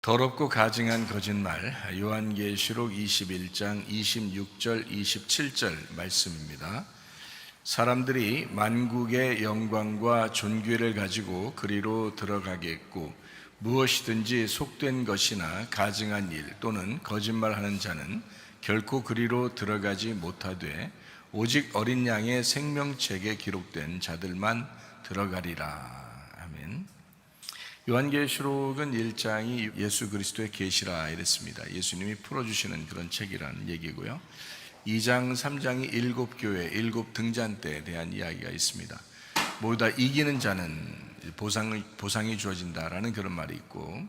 더럽고 가증한 거짓말, 요한계시록 21장 26절 27절 말씀입니다. 사람들이 만국의 영광과 존귀를 가지고 그리로 들어가겠고 무엇이든지 속된 것이나 가증한 일 또는 거짓말하는 자는 결코 그리로 들어가지 못하되 오직 어린 양의 생명책에 기록된 자들만 들어가리라. 아멘. 요한계시록은 1장이 예수 그리스도의 계시라 이랬습니다. 예수님이 풀어주시는 그런 책이라는 얘기고요. 2장, 3장이 7교회, 7등잔대에 대한 이야기가 있습니다. 모두 다 이기는 자는 보상이 주어진다라는 그런 말이 있고,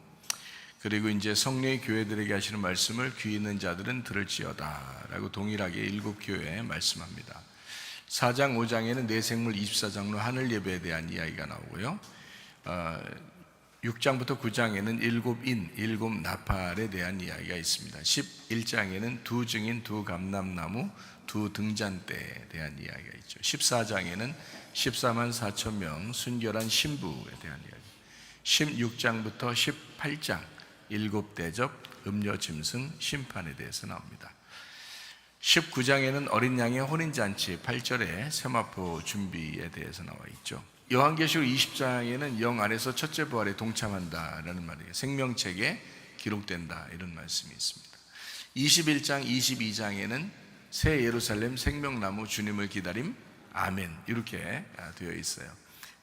그리고 이제 성령의 교회들에게 하시는 말씀을 귀 있는 자들은 들을지어다 라고 동일하게 7교회에 말씀합니다. 4장, 5장에는 내생물 24장로 하늘 예배에 대한 이야기가 나오고요. 6장부터 9장에는 7인, 7나팔에 대한 이야기가 있습니다. 11장에는 2증인, 2감람나무, 2등잔대에 대한 이야기가 있죠. 14장에는 14만 4천 명 순결한 신부에 대한 이야기, 16장부터 18장 7대접, 음료짐승, 심판에 대해서 나옵니다. 19장에는 어린 양의 혼인잔치 8절에 세마포 준비에 대해서 나와 있죠. 요한계시록 20장에는 영 안에서 첫째 부활에 동참한다라는 말이에요. 생명책에 기록된다 이런 말씀이 있습니다. 21장, 22장에는 새 예루살렘 생명나무 주님을 기다림 아멘 이렇게 되어 있어요.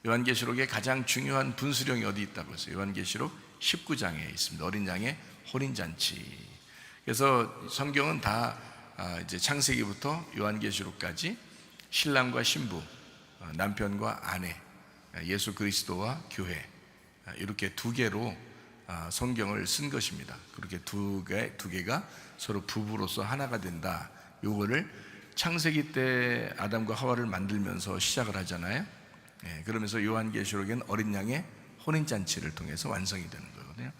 요한계시록의 가장 중요한 분수령이 어디 있다고 했어요? 요한계시록 19장에 있습니다. 어린 양의 혼인잔치. 그래서 성경은 다 이제 창세기부터 요한계시록까지 신랑과 신부, 남편과 아내, 예수 그리스도와 교회 이렇게 두 개로 성경을 쓴 것입니다. 그렇게 두 개가 서로 부부로서 하나가 된다. 요거를 창세기 때 아담과 하와를 만들면서 시작을 하잖아요. 그러면서 요한계시록엔 어린 양의 혼인잔치를 통해서 완성이 되는 거거든요.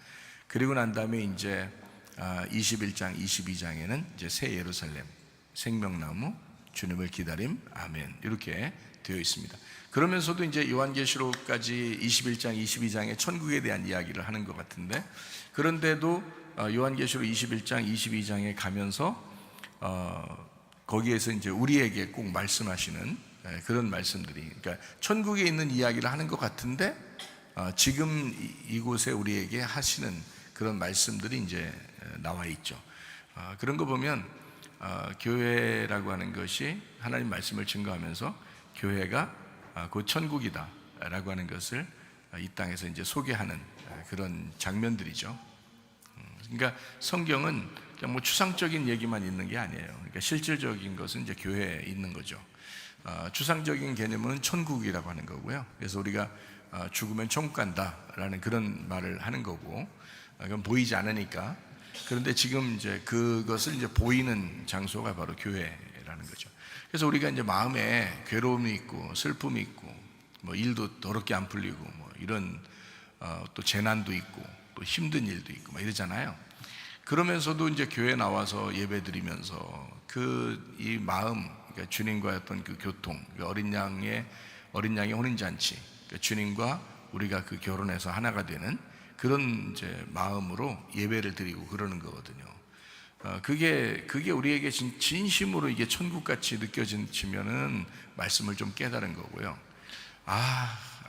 그리고 난 다음에 이제 21장, 22장에는 이제 새 예루살렘, 생명나무, 주님을 기다림, 아멘 이렇게 되어 있습니다. 그러면서도 이제 요한계시록까지 21장, 22장의 천국에 대한 이야기를 하는 것 같은데, 그런데도 요한계시록 21장, 22장에 가면서 거기에서 이제 우리에게 꼭 말씀하시는 그런 말씀들이, 그러니까 천국에 있는 이야기를 하는 것 같은데 지금 이곳에 우리에게 하시는 그런 말씀들이 이제 나와 있죠. 그런 거 보면 교회라고 하는 것이 하나님 말씀을 증거하면서 교회가 곧 천국이다 라고 하는 것을 이 땅에서 이제 소개하는 그런 장면들이죠. 그러니까 성경은 그냥 뭐 추상적인 얘기만 있는 게 아니에요. 그러니까 실질적인 것은 이제 교회에 있는 거죠. 추상적인 개념은 천국이라고 하는 거고요. 그래서 우리가 죽으면 천국 간다라는 그런 말을 하는 거고, 그건 보이지 않으니까. 그런데 지금 이제 그것을 이제 보이는 장소가 바로 교회라는 거죠. 그래서 우리가 이제 마음에 괴로움이 있고 슬픔이 있고 뭐 일도 더럽게 안 풀리고 뭐 이런 또 재난도 있고 또 힘든 일도 있고 막 이러잖아요. 그러면서도 이제 교회 나와서 예배드리면서 그 이 마음, 그러니까 주님과의 어떤 그 교통, 어린 양의 혼인잔치, 그러니까 주님과 우리가 그 결혼해서 하나가 되는 그런 이제 마음으로 예배를 드리고 그러는 거거든요. 그게 우리에게 진심으로 이게 천국같이 느껴지면은 말씀을 좀 깨달은 거고요.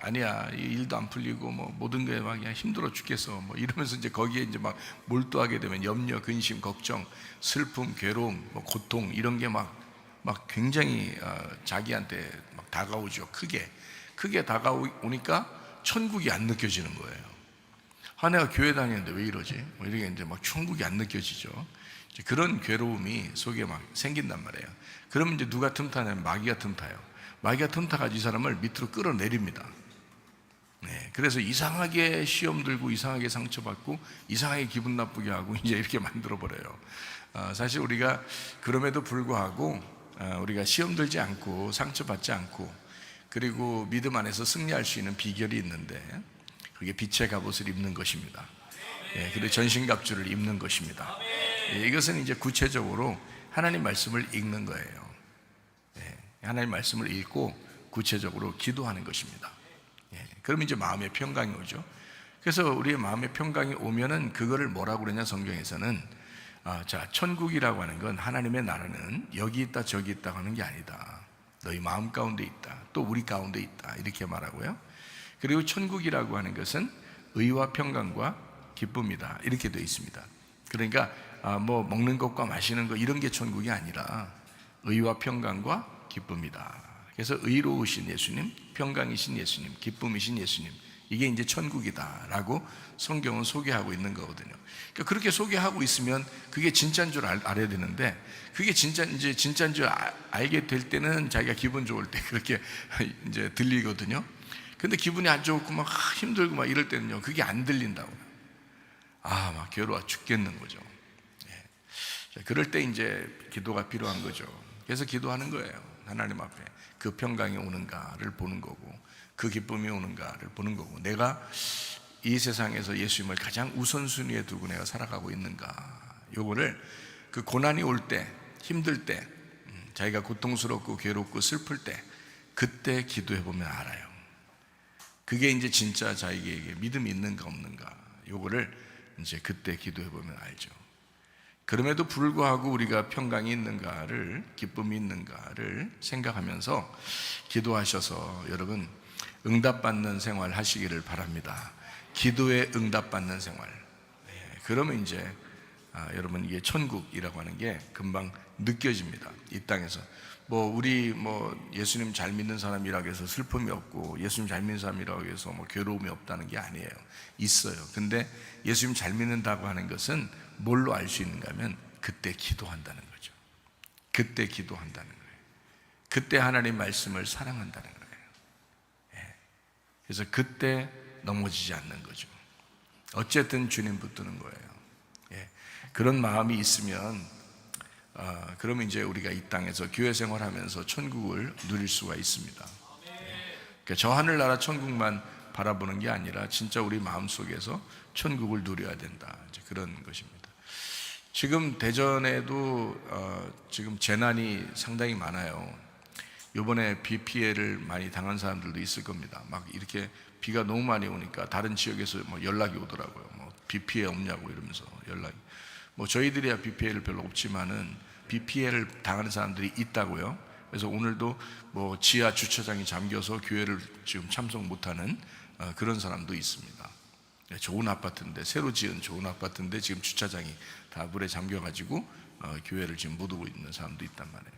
아니야, 이 일도 안 풀리고 뭐 모든 게 막 그냥 힘들어 죽겠어 뭐 이러면서 이제 거기에 이제 막 몰두하게 되면 염려, 근심, 걱정, 슬픔, 괴로움, 뭐 고통 이런 게 막 굉장히 자기한테 막 다가오죠. 크게 다가오니까 천국이 안 느껴지는 거예요. 내가 교회 다니는데 왜 이러지? 뭐 이렇게 이제 막 천국이 안 느껴지죠. 그런 괴로움이 속에 막 생긴단 말이에요. 그러면 이제 누가 틈타냐면 마귀가 틈타요. 마귀가 틈타가지고 이 사람을 밑으로 끌어내립니다. 그래서 이상하게 시험 들고 이상하게 상처받고 이상하게 기분 나쁘게 하고 이제 이렇게 만들어 버려요. 사실 우리가 그럼에도 불구하고 우리가 시험 들지 않고 상처받지 않고 그리고 믿음 안에서 승리할 수 있는 비결이 있는데, 그게 빛의 갑옷을 입는 것입니다. 그리고 전신갑주를 입는 것입니다. 이것은 이제 구체적으로 하나님 말씀을 읽는 거예요. 하나님 말씀을 읽고 구체적으로 기도하는 것입니다. 그러면 이제 마음의 평강이 오죠. 그래서 우리의 마음의 평강이 오면은 그거를 뭐라고 그러냐, 성경에서는 자, 천국이라고 하는 건, 하나님의 나라는 여기 있다 저기 있다 하는 게 아니다. 너희 마음 가운데 있다, 또 우리 가운데 있다, 이렇게 말하고요. 그리고 천국이라고 하는 것은 의와 평강과 기쁨이다, 이렇게 되어 있습니다. 그러니까 뭐 먹는 것과 마시는 것 이런 게 천국이 아니라 의와 평강과 기쁨이다. 그래서 의로우신 예수님, 평강이신 예수님, 기쁨이신 예수님, 이게 이제 천국이다라고 성경은 소개하고 있는 거거든요. 그러니까 그렇게 소개하고 있으면 그게 진짜인 줄 알아야 되는데, 그게 진짜인 줄 알게 될 때는 자기가 기분 좋을 때 그렇게 이제 들리거든요. 근데 기분이 안 좋고 막 힘들고 막 이럴 때는요, 그게 안 들린다고요. 막 괴로워 죽겠는 거죠. 자, 그럴 때 이제 기도가 필요한 거죠. 그래서 기도하는 거예요. 하나님 앞에 그 평강이 오는가를 보는 거고, 그 기쁨이 오는가를 보는 거고, 내가 이 세상에서 예수님을 가장 우선순위에 두고 내가 살아가고 있는가, 요거를 그 고난이 올 때, 힘들 때, 자기가 고통스럽고 괴롭고 슬플 때, 그때 기도해 보면 알아요. 그게 이제 진짜 자기에게 믿음이 있는가 없는가, 요거를 이제 그때 기도해 보면 알죠. 그럼에도 불구하고 우리가 평강이 있는가를, 기쁨이 있는가를 생각하면서 기도하셔서 여러분 응답받는 생활 하시기를 바랍니다. 기도에 응답받는 생활. 그러면 이제 여러분 이게 천국이라고 하는 게 금방 느껴집니다. 이 땅에서 우리 예수님 잘 믿는 사람이라고 해서 슬픔이 없고, 예수님 잘 믿는 사람이라고 해서 괴로움이 없다는 게 아니에요. 있어요. 근데 예수님 잘 믿는다고 하는 것은 뭘로 알 수 있는가 하면 그때 기도한다는 거죠. 그때 기도한다는 거예요. 그때 하나님 말씀을 사랑한다는 거예요. 그래서 그때 넘어지지 않는 거죠. 어쨌든 주님 붙드는 거예요. 그런 마음이 있으면 그러면 이제 우리가 이 땅에서 교회 생활하면서 천국을 누릴 수가 있습니다. 그러니까 저 하늘나라 천국만 바라보는 게 아니라 진짜 우리 마음속에서 천국을 누려야 된다, 이제 그런 것입니다. 지금 대전에도 지금 재난이 상당히 많아요. 이번에 비 피해를 많이 당한 사람들도 있을 겁니다. 막 이렇게 비가 너무 많이 오니까 다른 지역에서 연락이 오더라고요. 비 피해 없냐고 이러면서 연락이. 저희들이야 비 피해를 별로 없지만은 비 피해를 당하는 사람들이 있다고요. 그래서 오늘도 지하 주차장이 잠겨서 교회를 지금 참석 못하는 그런 사람도 있습니다. 좋은 아파트인데, 새로 지은 좋은 아파트인데 지금 주차장이 다 물에 잠겨가지고 교회를 지금 못 오고 있는 사람도 있단 말이에요.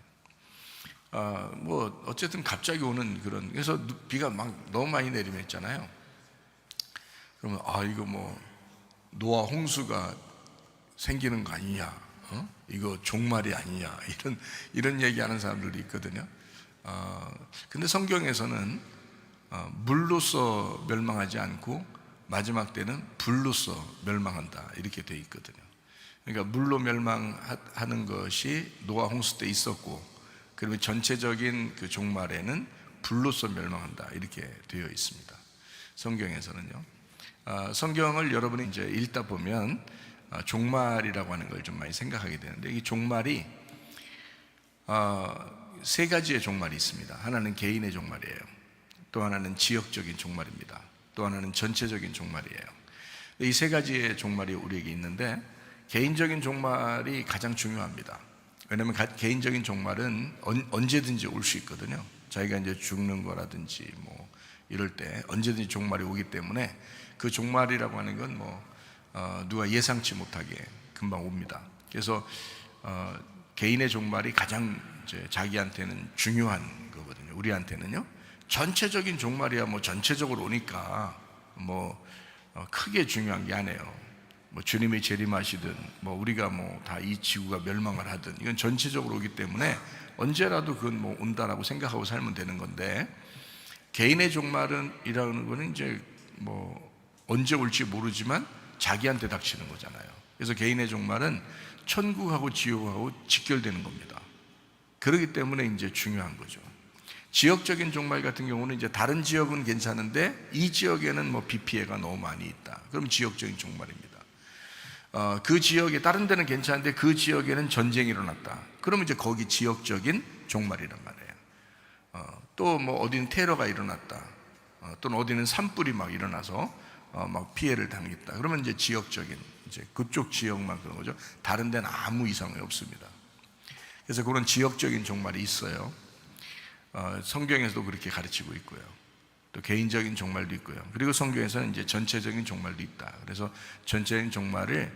어쨌든 갑자기 오는 그런, 그래서 비가 막 너무 많이 내리면 있잖아요. 그러면 이거 노아 홍수가 생기는 거 아니냐, 이거 종말이 아니냐, 이런 얘기하는 사람들도 있거든요. 근데 성경에서는 물로서 멸망하지 않고 마지막 때는 불로서 멸망한다, 이렇게 되어 있거든요. 그러니까 물로 멸망하는 것이 노아 홍수 때 있었고, 그러면 전체적인 그 종말에는 불로서 멸망한다, 이렇게 되어 있습니다. 성경에서는요. 성경을 여러분이 이제 읽다 보면 종말이라고 하는 걸 좀 많이 생각하게 되는데, 이 종말이 세 가지의 종말이 있습니다. 하나는 개인의 종말이에요. 또 하나는 지역적인 종말입니다. 또 하나는 전체적인 종말이에요. 이 세 가지의 종말이 우리에게 있는데, 개인적인 종말이 가장 중요합니다. 왜냐하면 개인적인 종말은 언제든지 올 수 있거든요. 자기가 이제 죽는 거라든지 이럴 때 언제든지 종말이 오기 때문에, 그 종말이라고 하는 건 누가 예상치 못하게 금방 옵니다. 그래서 개인의 종말이 가장 이제 자기한테는 중요한 거거든요. 우리한테는요. 전체적인 종말이야 전체적으로 오니까 크게 중요한 게 아니에요. 주님이 재림하시든 우리가 다 이 지구가 멸망을 하든, 이건 전체적으로 오기 때문에 언제라도 그건 온다라고 생각하고 살면 되는 건데, 개인의 종말이라는 거는 이제 언제 올지 모르지만 자기한테 닥치는 거잖아요. 그래서 개인의 종말은 천국하고 지옥하고 직결되는 겁니다. 그렇기 때문에 이제 중요한 거죠. 지역적인 종말 같은 경우는 이제 다른 지역은 괜찮은데 이 지역에는 비 피해가 너무 많이 있다, 그럼 지역적인 종말입니다. 그 지역에, 다른 데는 괜찮은데 그 지역에는 전쟁이 일어났다, 그러면 이제 거기 지역적인 종말이란 말이에요. 또 어디는 테러가 일어났다, 또는 어디는 산불이 막 일어나서 막 피해를 당했다. 그러면 이제 지역적인 이제 그쪽 지역만 그런 거죠. 다른 데는 아무 이상이 없습니다. 그래서 그런 지역적인 종말이 있어요. 성경에서도 그렇게 가르치고 있고요. 또 개인적인 종말도 있고요. 그리고 성경에서는 이제 전체적인 종말도 있다. 그래서 전체적인 종말을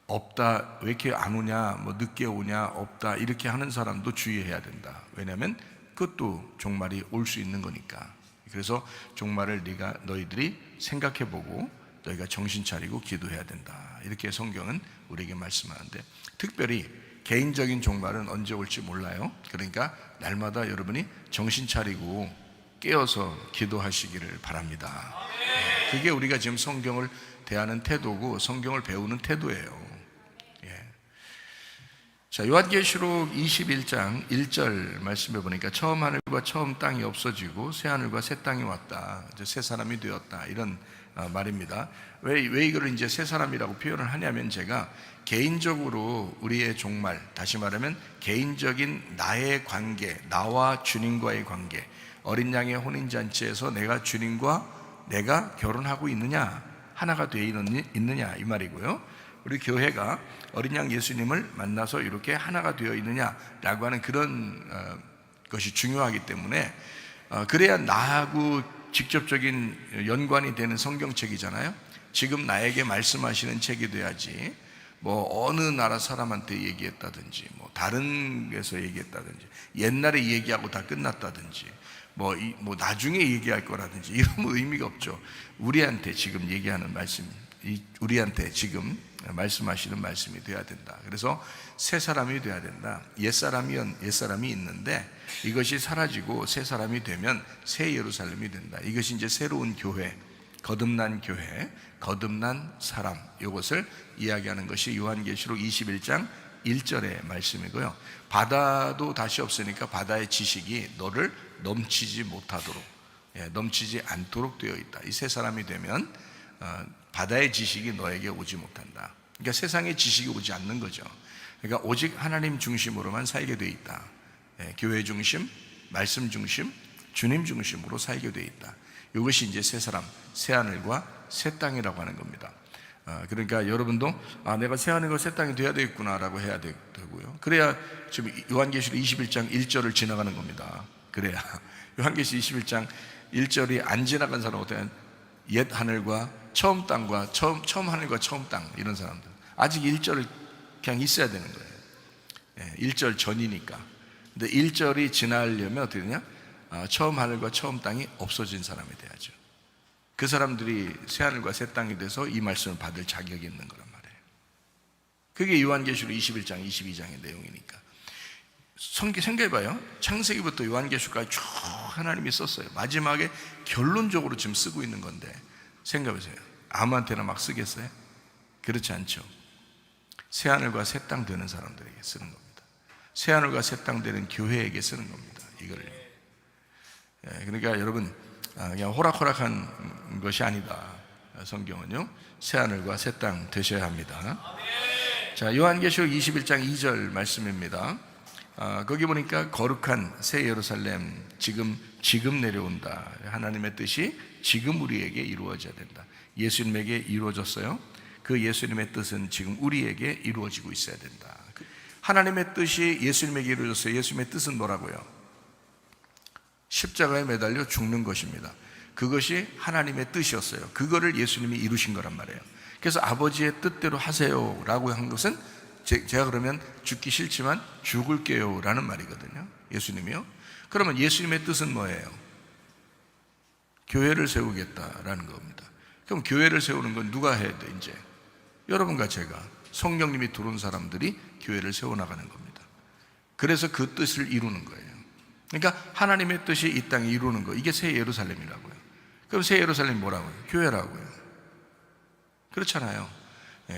없다, 왜 이렇게 안 오냐, 뭐 늦게 오냐, 없다 이렇게 하는 사람도 주의해야 된다. 왜냐하면 그것도 종말이 올 수 있는 거니까. 그래서 종말을 너희들이 생각해보고 너희가 정신 차리고 기도해야 된다. 이렇게 성경은 우리에게 말씀하는데, 특별히 개인적인 종말은 언제 올지 몰라요. 그러니까 날마다 여러분이 정신 차리고 깨어서 기도하시기를 바랍니다. 그게 우리가 지금 성경을 대하는 태도고 성경을 배우는 태도예요. 자, 요한계시록 21장 1절 말씀해 보니까 처음 하늘과 처음 땅이 없어지고 새 하늘과 새 땅이 왔다. 이제 새 사람이 되었다. 이런 말입니다. 왜 이거를 이제 새 사람이라고 표현을 하냐면, 제가 개인적으로 우리의 종말, 다시 말하면 개인적인 나의 관계, 나와 주님과의 관계, 어린 양의 혼인잔치에서 내가 주님과 내가 결혼하고 있느냐, 하나가 되어 있느냐 이 말이고요. 우리 교회가 어린 양 예수님을 만나서 이렇게 하나가 되어 있느냐라고 하는 그런 것이 중요하기 때문에, 그래야 나하고 직접적인 연관이 되는 성경책이잖아요. 지금 나에게 말씀하시는 책이 돼야지, 뭐 어느 나라 사람한테 얘기했다든지, 뭐 다른 데서 얘기했다든지, 옛날에 얘기하고 다 끝났다든지, 뭐 나중에 얘기할 거라든지 이런 의미가 없죠. 우리한테 지금 얘기하는 말씀, 우리한테 지금 말씀하시는 말씀이 돼야 된다. 그래서 새 사람이 돼야 된다. 옛사람이 있는데 이것이 사라지고 새 사람이 되면 새 예루살렘이 된다. 이것이 이제 새로운 교회, 거듭난 교회, 거듭난 사람, 이것을 이야기하는 것이 요한계시록 21장 1절의 말씀이고요. 바다도 다시 없으니까 바다의 지식이 너를 넘치지 못하도록, 넘치지 않도록 되어 있다. 이 새 사람이 되면 바다의 지식이 너에게 오지 못한다. 그러니까 세상의 지식이 오지 않는 거죠. 그러니까 오직 하나님 중심으로만 살게 돼 있다. 교회 중심, 말씀 중심, 주님 중심으로 살게 돼 있다. 이것이 이제 새 사람, 새 하늘과 새 땅이라고 하는 겁니다. 그러니까 여러분도 내가 새 하늘과 새 땅이 돼야 되겠구나라고 해야 되고요. 그래야 지금 요한계시록 21장 1절을 지나가는 겁니다. 그래야 요한계시록 21장 1절이 안 지나간 사람은 어때요? 옛 하늘과 처음 땅과 처음 하늘과 처음 땅, 이런 사람들 아직 1절을 그냥 있어야 되는 거예요. 1절 전이니까. 근데 1절이 지나려면 어떻게 되냐? 처음 하늘과 처음 땅이 없어진 사람이 돼야죠. 그 사람들이 새 하늘과 새 땅이 돼서 이 말씀을 받을 자격이 있는 거란 말이에요. 그게 요한계시록 21장 22장의 내용이니까. 생각해봐요. 창세기부터 요한계시록까지 쭉 하나님이 썼어요. 마지막에 결론적으로 지금 쓰고 있는 건데 생각해보세요. 아무한테나 막 쓰겠어요? 그렇지 않죠. 새하늘과 새 땅 되는 사람들에게 쓰는 겁니다. 새하늘과 새 땅 되는 교회에게 쓰는 겁니다. 이거를. 그러니까 여러분, 그냥 호락호락한 것이 아니다. 성경은요, 새하늘과 새 땅 되셔야 합니다. 자, 요한계시록 21장 2절 말씀입니다. 거기 보니까 거룩한 새 예루살렘 지금 내려온다. 하나님의 뜻이 지금 우리에게 이루어져야 된다. 예수님에게 이루어졌어요. 그 예수님의 뜻은 지금 우리에게 이루어지고 있어야 된다. 하나님의 뜻이 예수님에게 이루어졌어요. 예수님의 뜻은 뭐라고요? 십자가에 매달려 죽는 것입니다. 그것이 하나님의 뜻이었어요. 그거를 예수님이 이루신 거란 말이에요. 그래서 아버지의 뜻대로 하세요 라고 한 것은 제가 그러면 죽기 싫지만 죽을게요 라는 말이거든요. 예수님이요. 그러면 예수님의 뜻은 뭐예요? 교회를 세우겠다라는 겁니다. 그럼 교회를 세우는 건 누가 해야 돼? 이제 여러분과 제가, 성령님이 들어온 사람들이 교회를 세워나가는 겁니다. 그래서 그 뜻을 이루는 거예요. 그러니까 하나님의 뜻이 이 땅에 이루는 거, 이게 새 예루살렘이라고요. 그럼 새 예루살렘이 뭐라고요? 교회라고요. 그렇잖아요.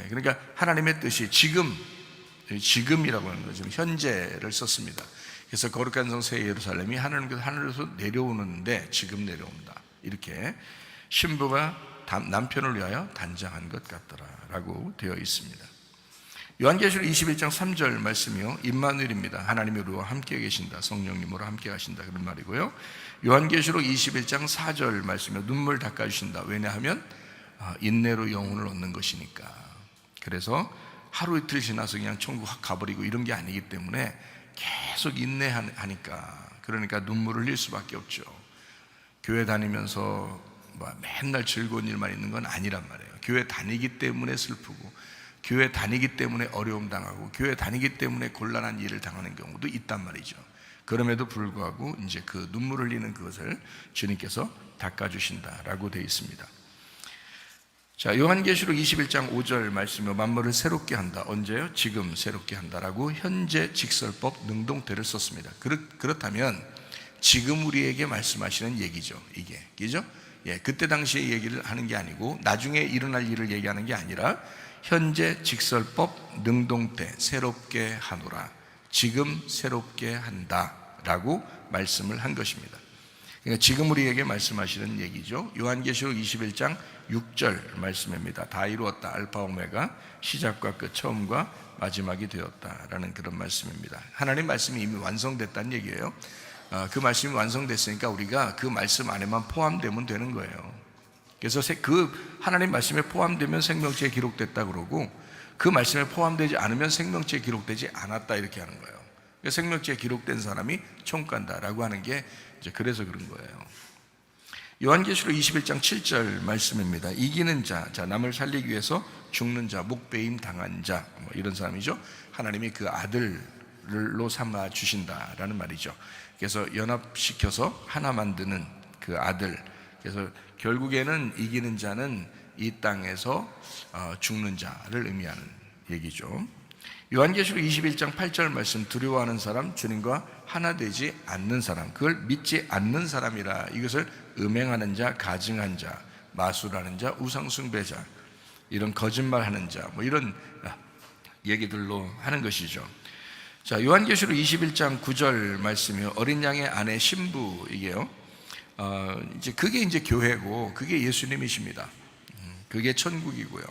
그러니까 하나님의 뜻이 지금이라고 하는 거죠. 현재를 썼습니다. 그래서 거룩한 성 새 예루살렘이 하늘에서 내려오는데 지금 내려온다. 이렇게 신부가 남편을 위하여 단장한 것 같더라 라고 되어 있습니다. 요한계시록 21장 3절 말씀이요, 임마누엘입니다. 하나님이 우리와 함께 계신다, 성령님으로 함께 가신다, 그런 말이고요. 요한계시록 21장 4절 말씀이요, 눈물 닦아주신다. 왜냐하면 인내로 영혼을 얻는 것이니까. 그래서 하루 이틀 지나서 그냥 천국 확 가버리고 이런 게 아니기 때문에 계속 인내하니까, 그러니까 눈물을 흘릴 수밖에 없죠. 교회 다니면서 맨날 즐거운 일만 있는 건 아니란 말이에요. 교회 다니기 때문에 슬프고, 교회 다니기 때문에 어려움 당하고, 교회 다니기 때문에 곤란한 일을 당하는 경우도 있단 말이죠. 그럼에도 불구하고 이제 그 눈물 흘리는 그것을 주님께서 닦아주신다라고 되어 있습니다. 자, 요한계시록 21장 5절 말씀이요, 만물을 새롭게 한다. 언제요? 지금 새롭게 한다라고 현재 직설법 능동태를 썼습니다. 그렇다면 지금 우리에게 말씀하시는 얘기죠, 이게. 그죠? 예, 그때 당시에 얘기를 하는 게 아니고 나중에 일어날 일을 얘기하는 게 아니라 현재 직설법 능동태 새롭게 하노라, 지금 새롭게 한다라고 말씀을 한 것입니다. 그러니까 지금 우리에게 말씀하시는 얘기죠. 요한계시록 21장 6절 말씀입니다. 다 이루었다, 알파 오메가, 시작과 끝, 처음과 마지막이 되었다라는 그런 말씀입니다. 하나님 말씀이 이미 완성됐다는 얘기예요. 그 말씀이 완성됐으니까 우리가 그 말씀 안에만 포함되면 되는 거예요. 그래서 그 하나님 말씀에 포함되면 생명체에 기록됐다 그러고, 그 말씀에 포함되지 않으면 생명체에 기록되지 않았다, 이렇게 하는 거예요. 그러니까 생명체에 기록된 사람이 천국 간다라고 하는 게 이제 그래서 그런 거예요. 요한계시록 21장 7절 말씀입니다. 이기는 자, 남을 살리기 위해서 죽는 자, 목배임 당한 자, 이런 사람이죠. 하나님이 그 아들로 삼아 주신다라는 말이죠. 그래서 연합시켜서 하나 만드는 그 아들. 그래서 결국에는 이기는 자는 이 땅에서 죽는 자를 의미하는 얘기죠. 요한계시록 21장 8절 말씀, 두려워하는 사람, 주님과 하나 되지 않는 사람, 그걸 믿지 않는 사람이라. 이것을 음행하는 자, 가증한 자, 마술하는 자, 우상숭배자, 이런 거짓말하는 자, 이런 얘기들로 하는 것이죠. 자, 요한계시록 21장 9절 말씀이요, 어린 양의 아내 신부, 이게요, 이제 그게 이제 교회고, 그게 예수님이십니다. 그게 천국이고요.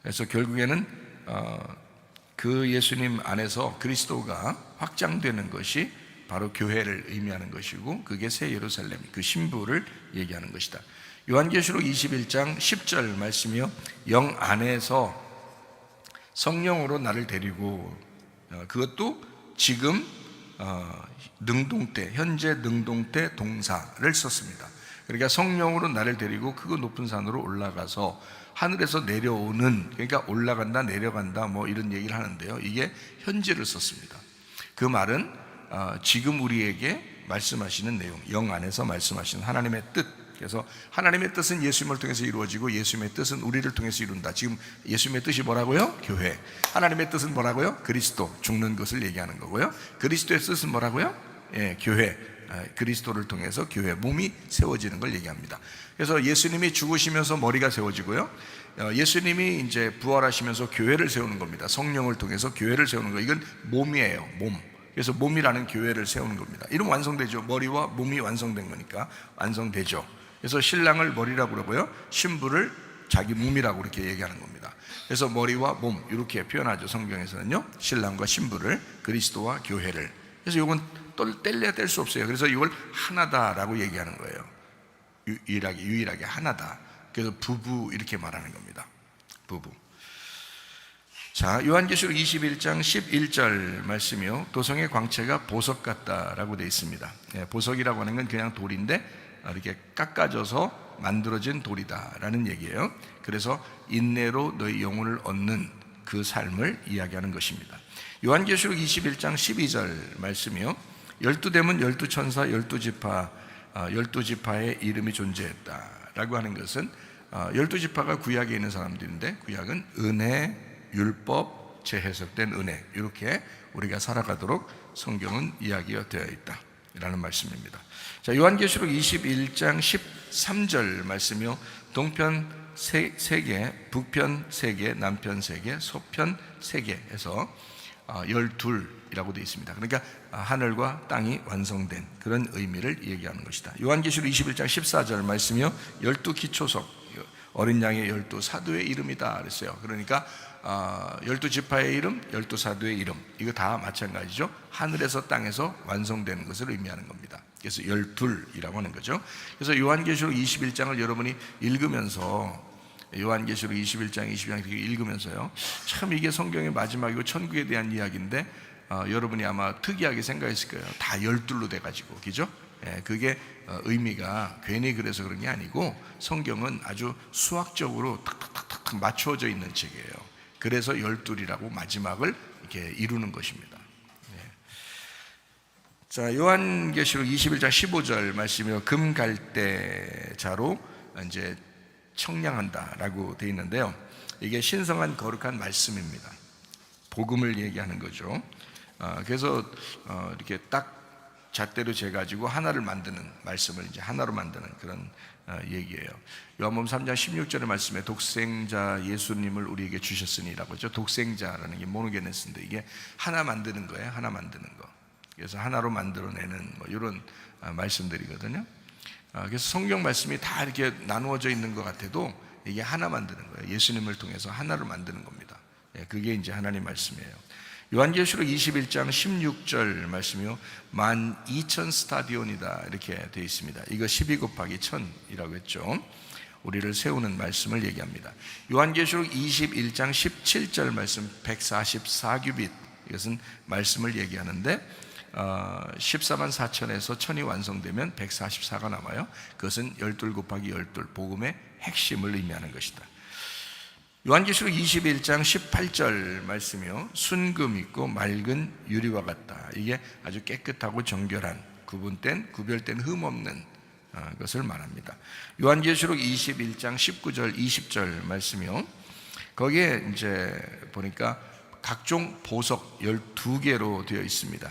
그래서 결국에는 그 예수님 안에서 그리스도가 확장되는 것이 바로 교회를 의미하는 것이고, 그게 새 예루살렘, 그 신부를 얘기하는 것이다. 요한계시록 21장 10절 말씀이요, 영 안에서 성령으로 나를 데리고, 그것도 지금 능동태, 현재 능동태 동사를 썼습니다. 그러니까 성령으로 나를 데리고 크고 높은 산으로 올라가서 하늘에서 내려오는, 그러니까 올라간다, 내려간다, 이런 얘기를 하는데요, 이게 현재를 썼습니다. 그 말은 지금 우리에게 말씀하시는 내용, 영 안에서 말씀하시는 하나님의 뜻. 그래서 하나님의 뜻은 예수님을 통해서 이루어지고, 예수님의 뜻은 우리를 통해서 이룬다. 지금 예수님의 뜻이 뭐라고요? 교회. 하나님의 뜻은 뭐라고요? 그리스도, 죽는 것을 얘기하는 거고요. 그리스도의 뜻은 뭐라고요? 예, 교회. 그리스도를 통해서 교회, 몸이 세워지는 걸 얘기합니다. 그래서 예수님이 죽으시면서 머리가 세워지고요, 예수님이 이제 부활하시면서 교회를 세우는 겁니다. 성령을 통해서 교회를 세우는 거, 이건 몸이에요, 몸. 그래서 몸이라는 교회를 세우는 겁니다. 이러면 완성되죠. 머리와 몸이 완성된 거니까 완성되죠. 그래서 신랑을 머리라고 그러고요, 신부를 자기 몸이라고 이렇게 얘기하는 겁니다. 그래서 머리와 몸 이렇게 표현하죠. 성경에서는요, 신랑과 신부를, 그리스도와 교회를. 그래서 이건 뗄래야 뗄 수 없어요. 그래서 이걸 하나다라고 얘기하는 거예요. 유일하게 하나다. 그래서 부부 이렇게 말하는 겁니다. 부부. 자, 요한계시록 21장 11절 말씀이요, 도성의 광채가 보석 같다라고 되어 있습니다. 보석이라고 하는 건 그냥 돌인데 이렇게 깎아져서 만들어진 돌이다라는 얘기예요. 그래서 인내로 너희 영혼을 얻는 그 삶을 이야기하는 것입니다. 요한계시록 21장 12절 말씀이요, 12대문 12천사 12지파 12지파의 이름이 존재했다라고 하는 것은 12지파가 구약에 있는 사람들인데, 구약은 은혜, 율법, 재해석된 은혜, 이렇게 우리가 살아가도록 성경은 이야기가 되어 있다라는 말씀입니다. 자, 요한계시록 21장 13절 말씀이요, 동편 3개, 북편 3개, 남편 3개, 서편 3개 해서 12이라고 되어 있습니다. 그러니까 하늘과 땅이 완성된 그런 의미를 얘기하는 것이다. 요한계시록 21장 14절 말씀이요, 12기초석, 어린 양의 12사도의 이름이다 그랬어요. 그러니까 12지파의 이름, 12사도의 이름, 이거 다 마찬가지죠. 하늘에서 땅에서 완성되는 것을 의미하는 겁니다. 그래서 12이라고 하는 거죠. 그래서 요한계시록 21장을 여러분이 읽으면서, 요한계시록 21장, 22장 읽으면서요, 참 이게 성경의 마지막이고 천국에 대한 이야기인데 여러분이 아마 특이하게 생각했을 거예요. 다 12로 돼가지고, 그죠? 그게 의미가 괜히 그래서 그런 게 아니고 성경은 아주 수학적으로 탁탁탁탁 맞추어져 있는 책이에요. 그래서 12이라고 마지막을 이렇게 이루는 것입니다. 자, 요한계시록 21장 15절 말씀이요, 금갈대자로 이제 청량한다라고 되어 있는데요, 이게 신성한 거룩한 말씀입니다. 복음을 얘기하는 거죠. 그래서 이렇게 딱 잣대로 재가지고 하나를 만드는, 말씀을 이제 하나로 만드는 그런 얘기예요. 요한복음 3장 16절의 말씀에 독생자 예수님을 우리에게 주셨으니라고 하죠. 독생자라는 게 모노게네스인데 이게 하나 만드는 거예요. 하나 만드는 거. 그래서 하나로 만들어내는 뭐 이런 말씀들이거든요. 그래서 성경 말씀이 다 이렇게 나누어져 있는 것 같아도 이게 하나 만드는 거예요. 예수님을 통해서 하나를 만드는 겁니다. 그게 이제 하나님 말씀이에요. 요한계시록 21장 16절 말씀이요, 12,000 스타디온이다 이렇게 되어 있습니다. 이거 12 곱하기 1000이라고 했죠. 우리를 세우는 말씀을 얘기합니다. 요한계시록 21장 17절 말씀 144규빗, 이것은 말씀을 얘기하는데 14만 4천에서 1000이 완성되면 144가 남아요. 그것은 12 곱하기 12 복음의 핵심을 의미하는 것이다. 요한계시록 21장 18절 말씀이요, 순금 있고 맑은 유리와 같다. 이게 아주 깨끗하고 정결한, 구별된 흠 없는 것을 말합니다. 요한계시록 21장 19절 20절 말씀이요, 거기에 이제 보니까 각종 보석 12개로 되어 있습니다.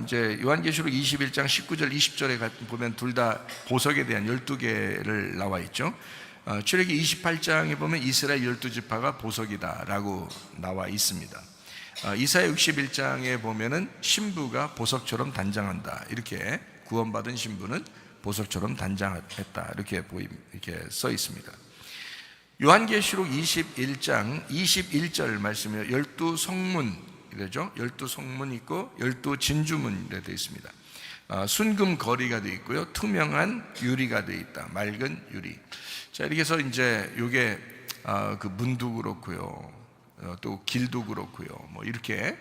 이제 요한계시록 21장 19절 20절에 보면 둘 다 보석에 대한 12개를 나와 있죠. 출애굽기 28장에 보면 이스라엘 12지파가 보석이다 라고 나와 있습니다. 이사야 61장에 보면은 신부가 보석처럼 단장한다, 이렇게 구원받은 신부는 보석처럼 단장했다, 이렇게 써 있습니다. 요한계시록 21장 21절 말씀이요, 12성문 이러죠. 12성문 있고 12진주문 이렇게 되어 있습니다. 순금 거리가 되어 있고요, 투명한 유리가 되어 있다, 맑은 유리. 자, 이렇게 해서 이제 요게 그 문도 그렇고요, 또 길도 그렇고요, 뭐 이렇게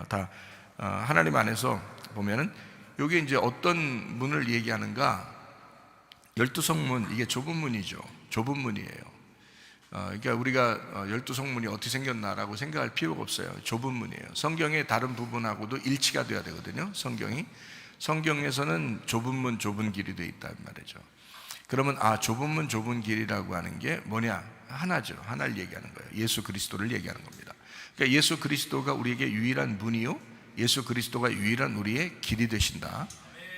다 하나님 안에서 보면은 요게 이제 어떤 문을 얘기하는가, 12성문, 이게 좁은 문이죠. 좁은 문이에요. 그러니까 우리가 12성문이 어떻게 생겼나라고 생각할 필요가 없어요. 좁은 문이에요. 성경의 다른 부분하고도 일치가 돼야 되거든요. 성경에서는 좁은 문 좁은 길이 되어 있단 말이죠. 그러면 좁은 문 좁은 길이라고 하는 게 뭐냐? 하나죠. 하나를 얘기하는 거예요. 예수 그리스도를 얘기하는 겁니다. 그러니까 예수 그리스도가 우리에게 유일한 문이요, 예수 그리스도가 유일한 우리의 길이 되신다.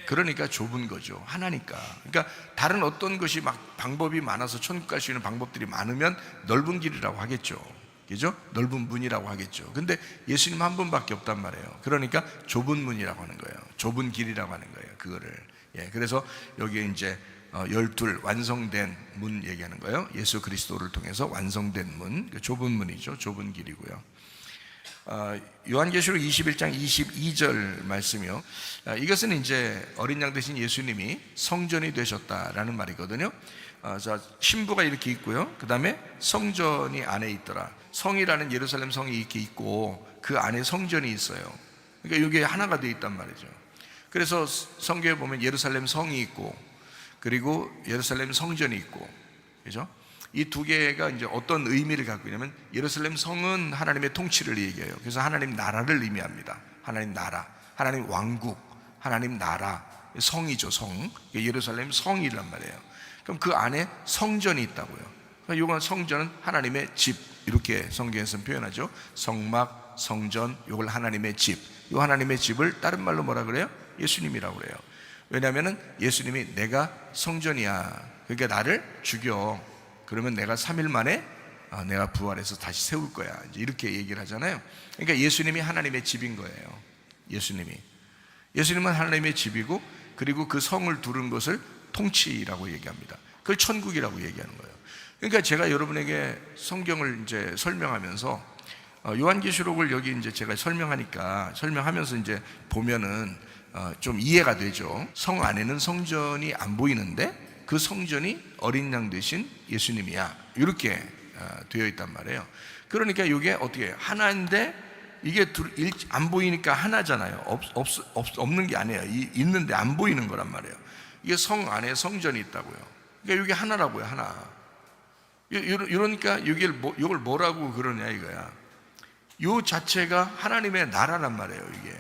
그러니까 좁은 거죠. 하나니까. 그러니까 다른 어떤 것이 막 방법이 많아서 천국 갈 수 있는 방법들이 많으면 넓은 길이라고 하겠죠. 그죠? 넓은 문이라고 하겠죠. 근데 예수님 한 분밖에 없단 말이에요. 그러니까 좁은 문이라고 하는 거예요. 좁은 길이라고 하는 거예요. 그거를. 그래서 여기에 이제 12 완성된 문 얘기하는 거예요. 예수 그리스도를 통해서 완성된 문, 좁은 문이죠. 좁은 길이고요. 요한계시록 21장 22절 말씀이요, 이것은 이제 어린 양 되신 예수님이 성전이 되셨다라는 말이거든요. 자, 신부가 이렇게 있고요, 그 다음에 성전이 안에 있더라. 성이라는 예루살렘 성이 이렇게 있고 그 안에 성전이 있어요. 그러니까 이게 하나가 되어 있단 말이죠. 그래서 성경에 보면 예루살렘 성이 있고 그리고 예루살렘 성전이 있고, 그죠? 이 두 개가 이제 어떤 의미를 갖고 있냐면, 예루살렘 성은 하나님의 통치를 얘기해요. 그래서 하나님 나라를 의미합니다. 하나님 나라, 하나님 왕국, 하나님 나라, 성이죠. 성, 예루살렘 성이란 말이에요. 그럼 그 안에 성전이 있다고요. 그러니까 이건 성전은 하나님의 집, 이렇게 성경에서는 표현하죠. 성막, 성전, 이걸 하나님의 집. 이 하나님의 집을 다른 말로 뭐라 그래요? 예수님이라고 그래요. 왜냐하면 예수님이 내가 성전이야, 그러니까 나를 죽여, 그러면 내가 3일 만에 내가 부활해서 다시 세울 거야, 이제 이렇게 얘기를 하잖아요. 그러니까 예수님이 하나님의 집인 거예요. 예수님은 하나님의 집이고, 그리고 그 성을 두른 것을 통치라고 얘기합니다. 그걸 천국이라고 얘기하는 거예요. 그러니까 제가 여러분에게 성경을 이제 설명하면서 요한계시록을 여기 이제 제가 설명하면서 이제 보면은 좀 이해가 되죠. 성 안에는 성전이 안 보이는데 그 성전이 어린 양 되신 예수님이야, 이렇게 되어 있단 말이에요. 그러니까 이게 어떻게 하나인데 이게 안 보이니까 하나잖아요. 없는 게 아니에요. 있는데 안 보이는 거란 말이에요. 이게 성 안에 성전이 있다고요. 그러니까 이게 하나라고요, 하나. 이러니까 이걸 뭐라고 그러냐 이거야. 요 자체가 하나님의 나라란 말이에요. 이게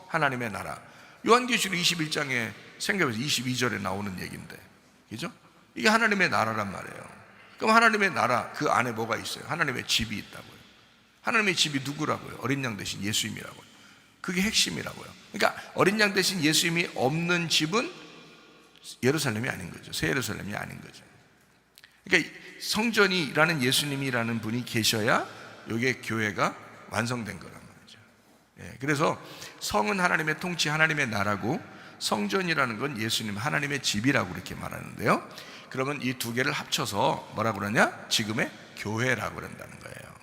하나님의 나라. 요한계시록 21장에 생각해서 22절에 나오는 얘기인데, 그죠? 이게 하나님의 나라란 말이에요. 그럼 하나님의 나라, 그 안에 뭐가 있어요? 하나님의 집이 있다고요. 하나님의 집이 누구라고요? 어린 양 대신 예수님이라고요. 그게 핵심이라고요. 그러니까 어린 양 대신 예수님이 없는 집은 예루살렘이 아닌 거죠. 새 예루살렘이 아닌 거죠. 그러니까 성전이라는 예수님이라는 분이 계셔야 이게 교회가 완성된 거란 말이죠. 그래서 성은 하나님의 통치, 하나님의 나라고, 성전이라는 건 예수님, 하나님의 집이라고 이렇게 말하는데요. 그러면 이 두 개를 합쳐서 뭐라고 그러냐? 지금의 교회라고 그런다는 거예요.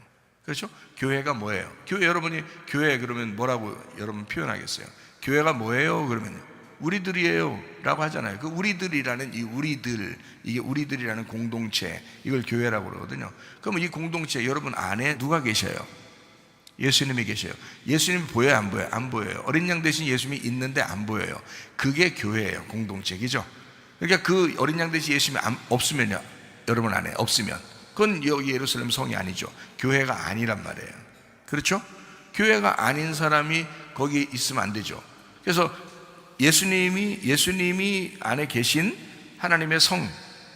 그렇죠? 교회가 뭐예요? 여러분이 교회 그러면 뭐라고 여러분 표현하겠어요? 교회가 뭐예요? 그러면 우리들이에요 라고 하잖아요. 그 우리들이라는 이게 우리들이라는 공동체, 이걸 교회라고 그러거든요. 그러면 이 공동체 여러분 안에 누가 계셔요? 예수님이 계셔요. 예수님이 보여요, 안 보여요? 안 보여요. 어린 양 대신 예수님이 있는데 안 보여요. 그게 교회예요, 공동체이죠. 그러니까 그 어린 양 대신 예수님이 없으면요, 여러분 안에 없으면 그건 여기 예루살렘 성이 아니죠. 교회가 아니란 말이에요. 그렇죠? 교회가 아닌 사람이 거기 있으면 안 되죠. 그래서 예수님이 안에 계신 하나님의 성,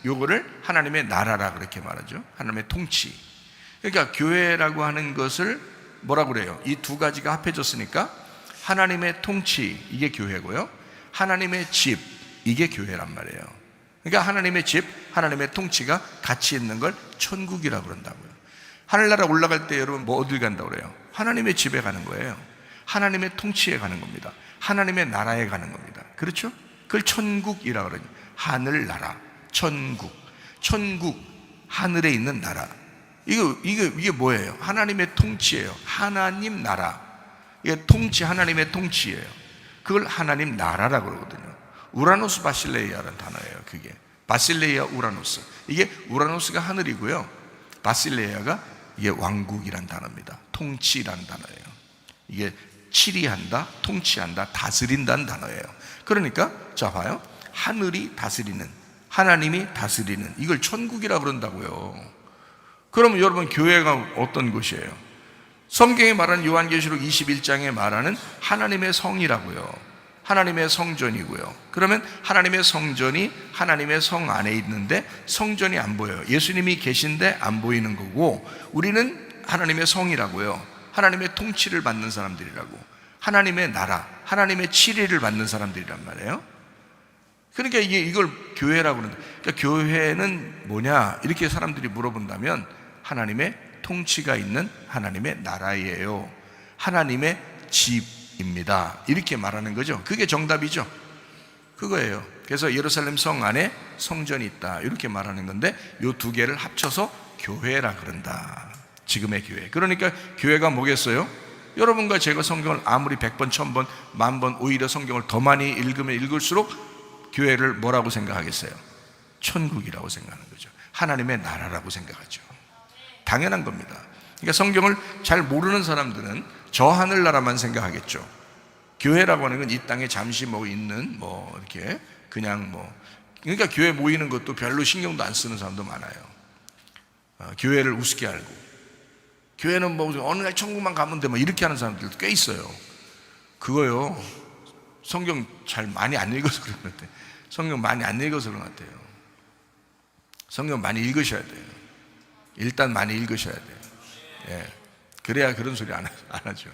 요거를 하나님의 나라라 그렇게 말하죠. 하나님의 통치. 그러니까 교회라고 하는 것을 뭐라고 그래요? 이 두 가지가 합해졌으니까 하나님의 통치, 이게 교회고요. 하나님의 집, 이게 교회란 말이에요. 그러니까 하나님의 집, 하나님의 통치가 같이 있는 걸 천국이라고 그런다고요. 하늘나라 올라갈 때 여러분 뭐 어딜 간다고 그래요? 하나님의 집에 가는 거예요. 하나님의 통치에 가는 겁니다. 하나님의 나라에 가는 겁니다. 그렇죠? 그걸 천국이라고 그러죠. 하늘나라, 천국, 하늘에 있는 나라. 이게 뭐예요? 하나님의 통치예요. 하나님 나라. 이게 통치, 하나님의 통치예요. 그걸 하나님 나라라고 그러거든요. 우라노스 바실레이아라는 단어예요. 그게 바실레이아 우라노스. 이게 우라노스가 하늘이고요, 바실레이아가 이게 왕국이란 단어입니다. 통치라는 단어예요. 이게 치리한다, 통치한다, 다스린다는 단어예요. 그러니까 자 봐요. 하늘이 다스리는, 하나님이 다스리는, 이걸 천국이라고 그런다고요. 그러면 여러분 교회가 어떤 곳이에요? 성경이 말하는 요한계시록 21장에 말하는 하나님의 성이라고요. 하나님의 성전이고요. 그러면 하나님의 성전이 하나님의 성 안에 있는데 성전이 안 보여요. 예수님이 계신데 안 보이는 거고, 우리는 하나님의 성이라고요. 하나님의 통치를 받는 사람들이라고, 하나님의 나라, 하나님의 치리를 받는 사람들이란 말이에요. 그러니까 이걸 교회라고 그러는데, 그러니까 교회는 뭐냐 이렇게 사람들이 물어본다면 하나님의 통치가 있는 하나님의 나라예요. 하나님의 집입니다. 이렇게 말하는 거죠. 그게 정답이죠. 그거예요. 그래서 예루살렘 성 안에 성전이 있다, 이렇게 말하는 건데, 이 두 개를 합쳐서 교회라 그런다. 지금의 교회. 그러니까 교회가 뭐겠어요? 여러분과 제가 성경을 아무리 100번, 1000번, 10,000번 오히려 성경을 더 많이 읽으면 읽을수록 교회를 뭐라고 생각하겠어요? 천국이라고 생각하는 거죠. 하나님의 나라라고 생각하죠. 당연한 겁니다. 그러니까 성경을 잘 모르는 사람들은 저 하늘나라만 생각하겠죠. 교회라고 하는 건 이 땅에 잠시 있는 이렇게 그냥 그러니까 교회 모이는 것도 별로 신경도 안 쓰는 사람도 많아요. 교회를 우습게 알고, 교회는 어느 날 천국만 가면 돼 이렇게 하는 사람들도 꽤 있어요. 그거요, 성경 잘 많이 안 읽어서 그런 것 같아요. 성경 많이 안 읽어서 그런 것 같아요. 성경 많이 읽으셔야 돼요. 일단 많이 읽으셔야 돼요. 그래야 그런 소리 안 하죠.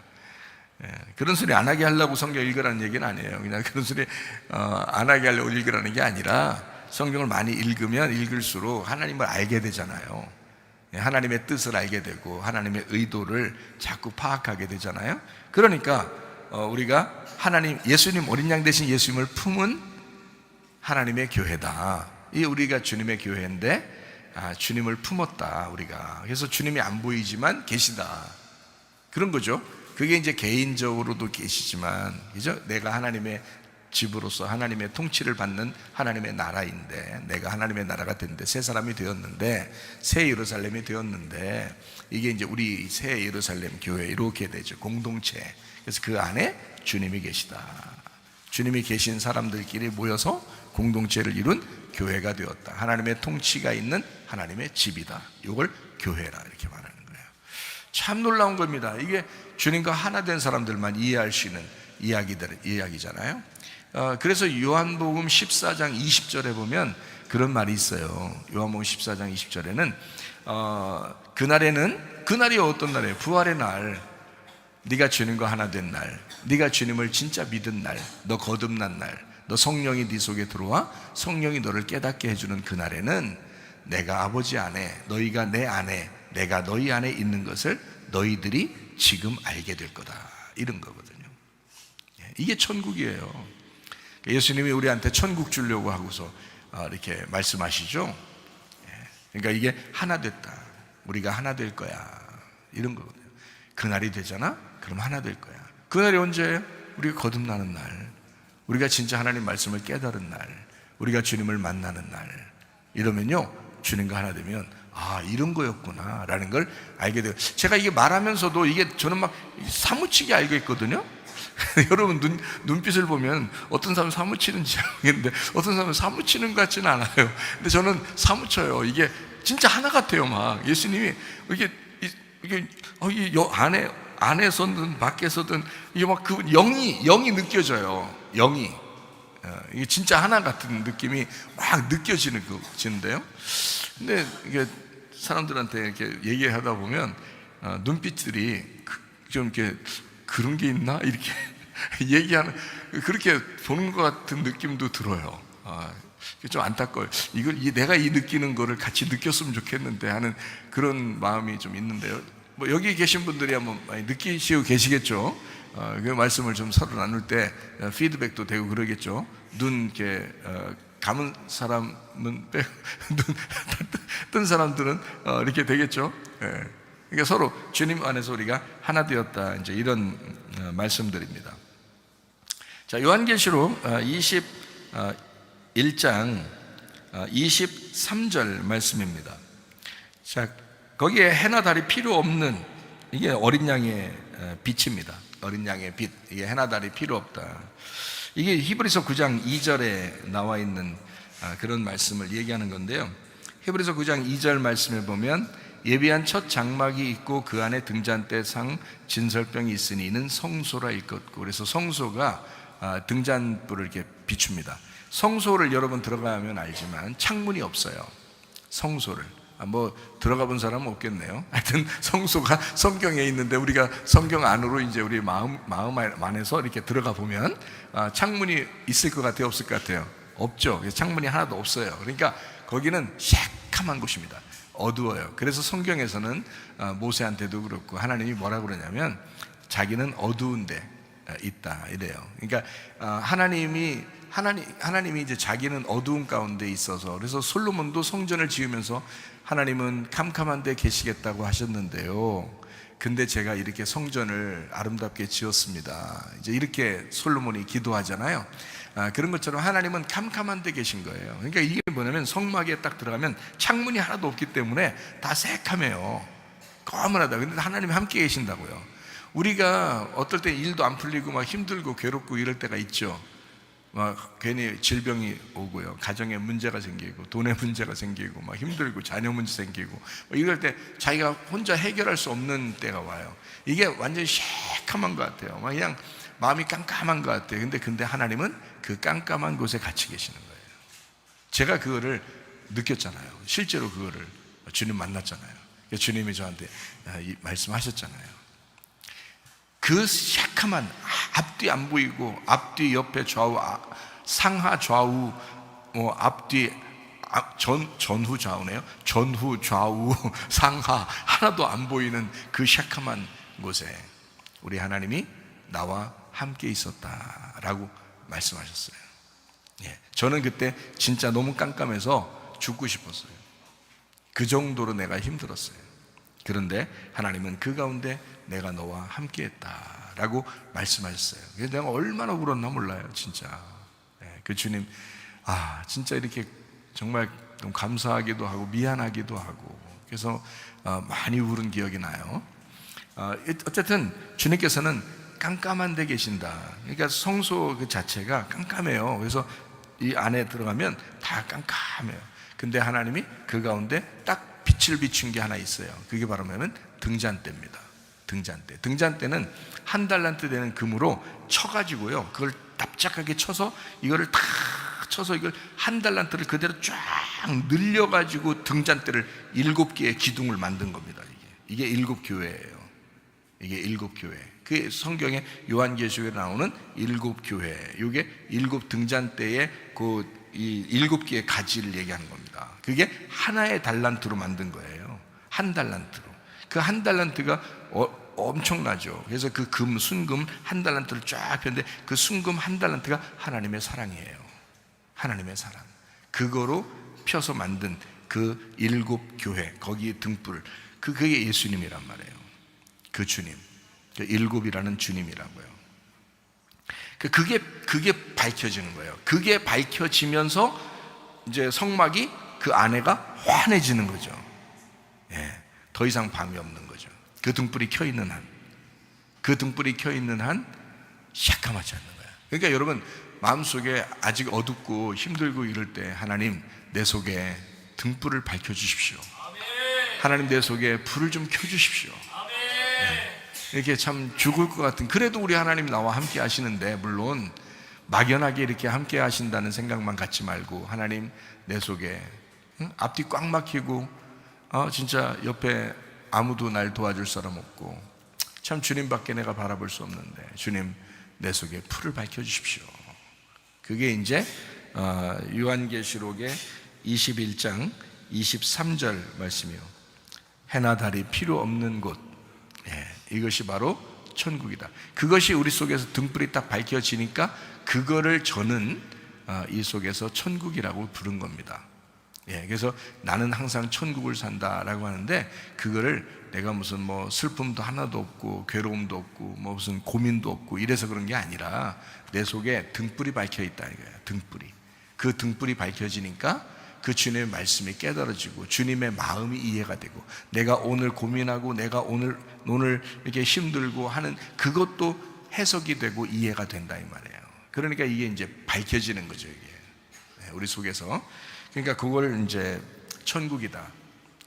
그런 소리 안 하게 하려고 성경 읽으라는 얘기는 아니에요. 그냥 그런 소리 안 하게 하려고 읽으라는 게 아니라, 성경을 많이 읽으면 읽을수록 하나님을 알게 되잖아요. 하나님의 뜻을 알게 되고 하나님의 의도를 자꾸 파악하게 되잖아요. 그러니까 우리가 예수님, 어린 양 대신 예수님을 품은 하나님의 교회다. 이 우리가 주님의 교회인데, 주님을 품었다 우리가. 그래서 주님이 안 보이지만 계시다 그런 거죠. 그게 이제 개인적으로도 계시지만, 그죠? 내가 하나님의 집으로서 하나님의 통치를 받는 하나님의 나라인데, 내가 하나님의 나라가 됐는데, 새 사람이 되었는데, 새 예루살렘이 되었는데, 이게 이제 우리 새 예루살렘 교회 이렇게 되죠. 공동체. 그래서 그 안에 주님이 계시다. 주님이 계신 사람들끼리 모여서 공동체를 이룬 교회가 되었다. 하나님의 통치가 있는 하나님의 집이다. 이걸 교회라 이렇게 말하는 거예요. 참 놀라운 겁니다. 이게 주님과 하나 된 사람들만 이해할 수 있는 이야기잖아요. 그래서 요한복음 14장 20절에 보면 그런 말이 있어요. 요한복음 14장 20절에는 그날이 어떤 날이에요? 부활의 날, 네가 주님과 하나 된 날, 네가 주님을 진짜 믿은 날, 너 거듭난 날, 너 성령이 네 속에 들어와 성령이 너를 깨닫게 해주는 그날에는 내가 아버지 안에, 너희가 내 안에, 내가 너희 안에 있는 것을 너희들이 지금 알게 될 거다, 이런 거거든요. 이게 천국이에요. 예수님이 우리한테 천국 주려고 하고서 이렇게 말씀하시죠. 그러니까 이게 하나 됐다, 우리가 하나 될 거야, 이런 거거든요. 그날이 되잖아? 그럼 하나 될 거야. 그날이 언제예요? 우리가 거듭나는 날, 우리가 진짜 하나님 말씀을 깨달은 날, 우리가 주님을 만나는 날. 이러면요, 주님과 하나 되면 이런 거였구나 라는 걸 알게 돼요. 제가 이게 말하면서도 이게 저는 막 사무치게 알고 있거든요. 여러분 눈빛을 보면 어떤 사람은 사무치는지 모르겠는데 어떤 사람은 사무치는 것 같지는 않아요. 근데 저는 사무쳐요. 이게 진짜 하나 같아요. 막 예수님이 이게 안에서든 밖에서든 이게 막 그 영이 느껴져요. 영이 이게 진짜 하나 같은 느낌이 막 느껴지는데요. 근데 이게 사람들한테 이렇게 얘기하다 보면 눈빛들이 좀 이렇게 그런 게 있나 이렇게 얘기하는, 그렇게 보는 것 같은 느낌도 들어요. 좀 안타까워요. 내가 이 느끼는 거를 같이 느꼈으면 좋겠는데 하는 그런 마음이 좀 있는데요. 뭐 여기 계신 분들이 한번 많이 느끼시고 계시겠죠. 그 말씀을 좀 서로 나눌 때 피드백도 되고 그러겠죠. 눈 이렇게 감은 사람은 빼고 뜬 사람들은 이렇게 되겠죠. 그러니까 서로 주님 안에서 우리가 하나 되었다, 이제 이런 말씀들입니다. 자, 요한계시록 21장 23절 말씀입니다. 자, 거기에 해나 달이 필요 없는, 이게 어린 양의 빛입니다. 어린 양의 빛, 이게 해나 달이 필요 없다. 이게 히브리서 9장 2절에 나와 있는 그런 말씀을 얘기하는 건데요. 히브리서 9장 2절 말씀에 보면 예비한 첫 장막이 있고 그 안에 등잔대 상 진설병이 있으니 이는 성소라 읽었고, 그래서 성소가 등잔불을 이렇게 비춥니다. 성소를 여러분 들어가면 알지만 창문이 없어요. 성소를 뭐 들어가 본 사람은 없겠네요. 하여튼 성소가 성경에 있는데 우리가 성경 안으로 이제 우리 마음 안에서 이렇게 들어가 보면 창문이 있을 것 같아요, 없을 것 같아요? 없죠. 창문이 하나도 없어요. 그러니까 거기는 새카만 곳입니다. 어두워요. 그래서 성경에서는 모세한테도 그렇고 하나님이 뭐라고 그러냐면 자기는 어두운 데 있다 이래요. 그러니까 하나님이 이제 자기는 어두운 가운데 있어서, 그래서 솔로몬도 성전을 지으면서 하나님은 캄캄한 데 계시겠다고 하셨는데요, 근데 제가 이렇게 성전을 아름답게 지었습니다, 이제 이렇게 솔로몬이 기도하잖아요. 그런 것처럼 하나님은 캄캄한 데 계신 거예요. 그러니까 이게 뭐냐면 성막에 딱 들어가면 창문이 하나도 없기 때문에 다 새카매요. 검은하다. 근데 하나님이 함께 계신다고요. 우리가 어떨 때 일도 안 풀리고 막 힘들고 괴롭고 이럴 때가 있죠. 막 괜히 질병이 오고요, 가정에 문제가 생기고 돈에 문제가 생기고 막 힘들고 자녀 문제 생기고 이럴 때 자기가 혼자 해결할 수 없는 때가 와요. 이게 완전히 새카만 것 같아요. 막 그냥 마음이 깜깜한 것 같아요. 근데 하나님은 그 깜깜한 곳에 같이 계시는 거예요. 제가 그거를 느꼈잖아요. 실제로 그거를 주님 만났잖아요. 주님이 저한테 말씀하셨잖아요. 그 새카만, 앞뒤 안 보이고 앞뒤 옆에 좌우 상하 좌우 앞뒤 전후 좌우네요. 전후 좌우 상하 하나도 안 보이는 그 새카만 곳에 우리 하나님이 나와 함께 있었다라고 말씀하셨어요. 저는 그때 진짜 너무 깜깜해서 죽고 싶었어요. 그 정도로 내가 힘들었어요. 그런데 하나님은 그 가운데 내가 너와 함께 했다라고 말씀하셨어요. 그래서 내가 얼마나 울었나 몰라요, 진짜. 그 주님, 진짜 이렇게 정말 좀 감사하기도 하고 미안하기도 하고, 그래서 많이 울은 기억이 나요. 어쨌든 주님께서는 깜깜한 데 계신다. 그러니까 성소 그 자체가 깜깜해요. 그래서 이 안에 들어가면 다 깜깜해요. 근데 하나님이 그 가운데 딱 빛을 비춘 게 하나 있어요. 그게 바로 뭐냐면 등잔대입니다. 등잔대. 등잔대는 1달란트 되는 금으로 쳐가지고요, 그걸 납작하게 쳐서 이거를 다 쳐서 이걸 1달란트를 그대로 쫙 늘려가지고 등잔대를 7개의 기둥을 만든 겁니다. 이게 7교회예요. 이게 7교회. 그 성경에 요한계시록에 나오는 7교회. 이게 7등잔대의 이 7개의 가지를 얘기하는 겁니다. 그게 하나의 달란트로 만든 거예요. 1달란트로. 그 1달란트가 엄청나죠. 그래서 그 순금 1달란트를 쫙 폈는데 그 순금 1달란트가 하나님의 사랑이에요. 하나님의 사랑. 그거로 펴서 만든 그 7교회, 거기에 등불, 그게 예수님이란 말이에요. 그 주님, 그 7이라는 주님이라고요. 그게 밝혀지는 거예요. 그게 밝혀지면서 이제 성막이 그 안에가 환해지는 거죠. 더 이상 밤이 없는 거죠. 그 등불이 켜 있는 한, 시커멓지 않는 거예요. 그러니까 여러분, 마음속에 아직 어둡고 힘들고 이럴 때 하나님, 내 속에 등불을 밝혀주십시오. 하나님, 내 속에 불을 좀 켜주십시오. 이렇게 참 죽을 것 같은, 그래도 우리 하나님 나와 함께 하시는데, 물론 막연하게 이렇게 함께 하신다는 생각만 갖지 말고, 하나님, 내 속에 앞뒤 꽉 막히고 진짜 옆에 아무도 날 도와줄 사람 없고, 참 주님밖에 내가 바라볼 수 없는데, 주님, 내 속에 불을 밝혀주십시오. 그게 이제 요한계시록의 21장 23절 말씀이요, 해나 달이 필요 없는 곳, 이것이 바로 천국이다. 그것이 우리 속에서 등불이 딱 밝혀지니까 그거를 저는 이 속에서 천국이라고 부른 겁니다. 그래서 나는 항상 천국을 산다라고 하는데, 그거를 내가 무슨 슬픔도 하나도 없고 괴로움도 없고 무슨 고민도 없고 이래서 그런 게 아니라, 내 속에 등불이 밝혀 있다 이거예요. 등불이. 그 등불이 밝혀지니까 그 주님의 말씀이 깨달아지고 주님의 마음이 이해가 되고, 내가 오늘 고민하고 내가 오늘 이렇게 힘들고 하는 그것도 해석이 되고 이해가 된다 이 말이에요. 그러니까 이게 이제 밝혀지는 거죠, 이게 우리 속에서. 그러니까 그걸 이제 천국이다,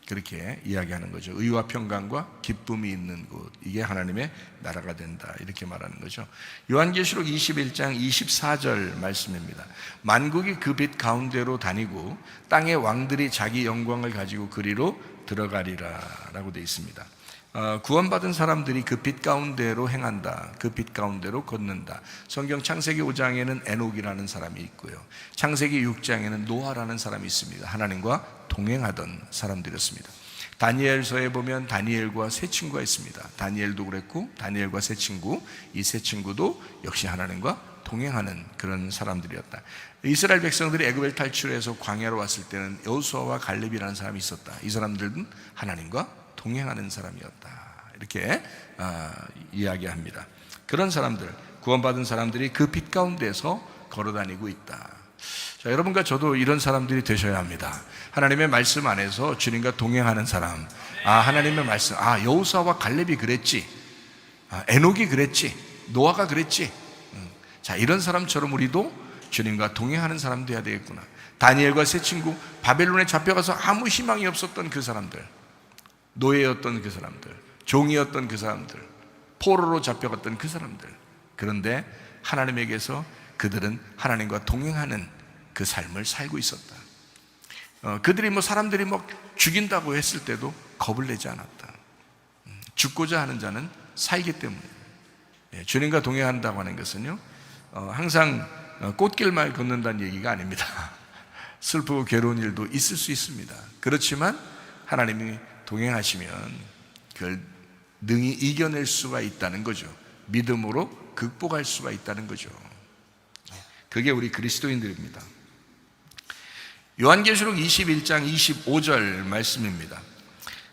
그렇게 이야기하는 거죠. 의와 평강과 기쁨이 있는 곳, 이게 하나님의 나라가 된다, 이렇게 말하는 거죠. 요한계시록 21장 24절 말씀입니다. 만국이 그 빛 가운데로 다니고 땅의 왕들이 자기 영광을 가지고 그리로 들어가리라 라고 되어 있습니다. 구원받은 사람들이 그 빛 가운데로 행한다, 그 빛 가운데로 걷는다. 성경 창세기 5장에는 에녹이라는 사람이 있고요, 창세기 6장에는 노아라는 사람이 있습니다. 하나님과 동행하던 사람들이었습니다. 다니엘서에 보면 다니엘과 세 친구가 있습니다. 다니엘도 그랬고, 다니엘과 세 친구, 이 세 친구도 역시 하나님과 동행하는 그런 사람들이었다. 이스라엘 백성들이 애굽을 탈출해서 광야로 왔을 때는 여호수아와 갈렙이라는 사람이 있었다. 이 사람들은 하나님과 동행하는 사람이었다, 이렇게 이야기합니다. 그런 사람들, 구원받은 사람들이 그 빛 가운데서 걸어다니고 있다. 자, 여러분과 저도 이런 사람들이 되셔야 합니다. 하나님의 말씀 안에서 주님과 동행하는 사람. 하나님의 말씀, 여호수아와 갈렙이 그랬지, 에녹이 그랬지, 노아가 그랬지. 자, 이런 사람처럼 우리도 주님과 동행하는 사람 돼야 되겠구나. 다니엘과 세 친구, 바벨론에 잡혀가서 아무 희망이 없었던 그 사람들, 노예였던 그 사람들, 종이었던 그 사람들, 포로로 잡혀갔던 그 사람들. 그런데 하나님에게서 그들은 하나님과 동행하는 그 삶을 살고 있었다. 그들이 사람들이 죽인다고 했을 때도 겁을 내지 않았다. 죽고자 하는 자는 살기 때문에. 주님과 동행한다고 하는 것은요, 항상 꽃길만 걷는다는 얘기가 아닙니다. 슬프고 괴로운 일도 있을 수 있습니다. 그렇지만 하나님이 동행하시면 그걸 능히 이겨낼 수가 있다는 거죠. 믿음으로 극복할 수가 있다는 거죠. 그게 우리 그리스도인들입니다. 요한계시록 21장 25절 말씀입니다.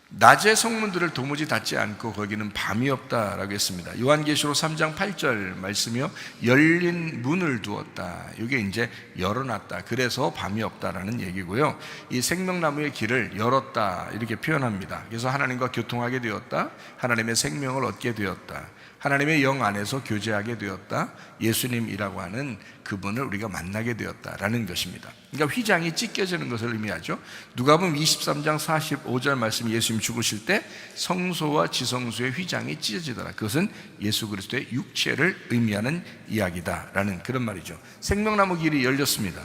낮에 성문들을 도무지 닫지 않고 거기는 밤이 없다라고 했습니다. 요한계시록 3장 8절 말씀이요, 열린 문을 두었다. 이게 이제 열어놨다. 그래서 밤이 없다라는 얘기고요. 이 생명나무의 길을 열었다 이렇게 표현합니다. 그래서 하나님과 교통하게 되었다. 하나님의 생명을 얻게 되었다. 하나님의 영 안에서 교제하게 되었다. 예수님이라고 하는 그분을 우리가 만나게 되었다라는 것입니다. 그러니까 휘장이 찢겨지는 것을 의미하죠. 누가복음 23장 45절 말씀, 예수님 죽으실 때 성소와 지성소의 휘장이 찢어지더라. 그것은 예수 그리스도의 육체를 의미하는 이야기다라는 그런 말이죠. 생명나무 길이 열렸습니다.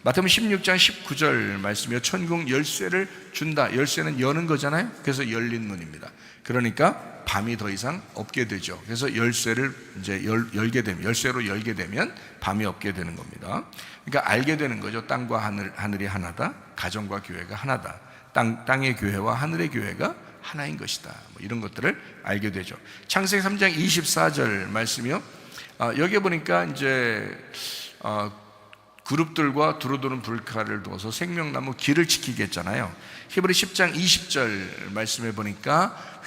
마태복음 16장 19절 말씀이요, 천국 열쇠를 준다. 열쇠는 여는 거잖아요. 그래서 열린 문입니다. 그러니까 밤이 더 이상 없게 되죠. 그래서 열쇠를 이제 열게 되면, 열쇠로 열게 되면 밤이 없게 되는 겁니다. 그러니까 알게 되는 거죠. 땅과 하늘이 하나다. 가정과 교회가 하나다. 땅의 교회와 하늘의 교회가 하나인 것이다. 뭐 이런 것들을 알게 되죠. 창세기 3장 24절 말씀이요. 여기 보니까 이제 그룹들과 두루두는 불칼을 두어서 생명나무 길을 지키게 했잖아요. 히브리 10장 20절 말씀해 보니까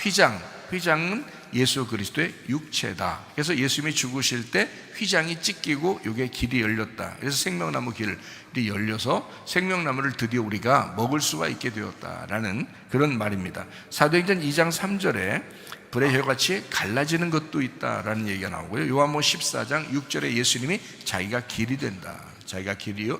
휘장은 예수 그리스도의 육체다. 그래서 예수님이 죽으실 때 휘장이 찢기고 이게 길이 열렸다. 그래서 생명나무 길이 열려서 생명나무를 드디어 우리가 먹을 수가 있게 되었다라는 그런 말입니다. 사도행전 2장 3절에 불의 혀같이 갈라지는 것도 있다라는 얘기가 나오고요. 요한복음 14장 6절에 예수님이 자기가 길이 된다. 자기가 길이요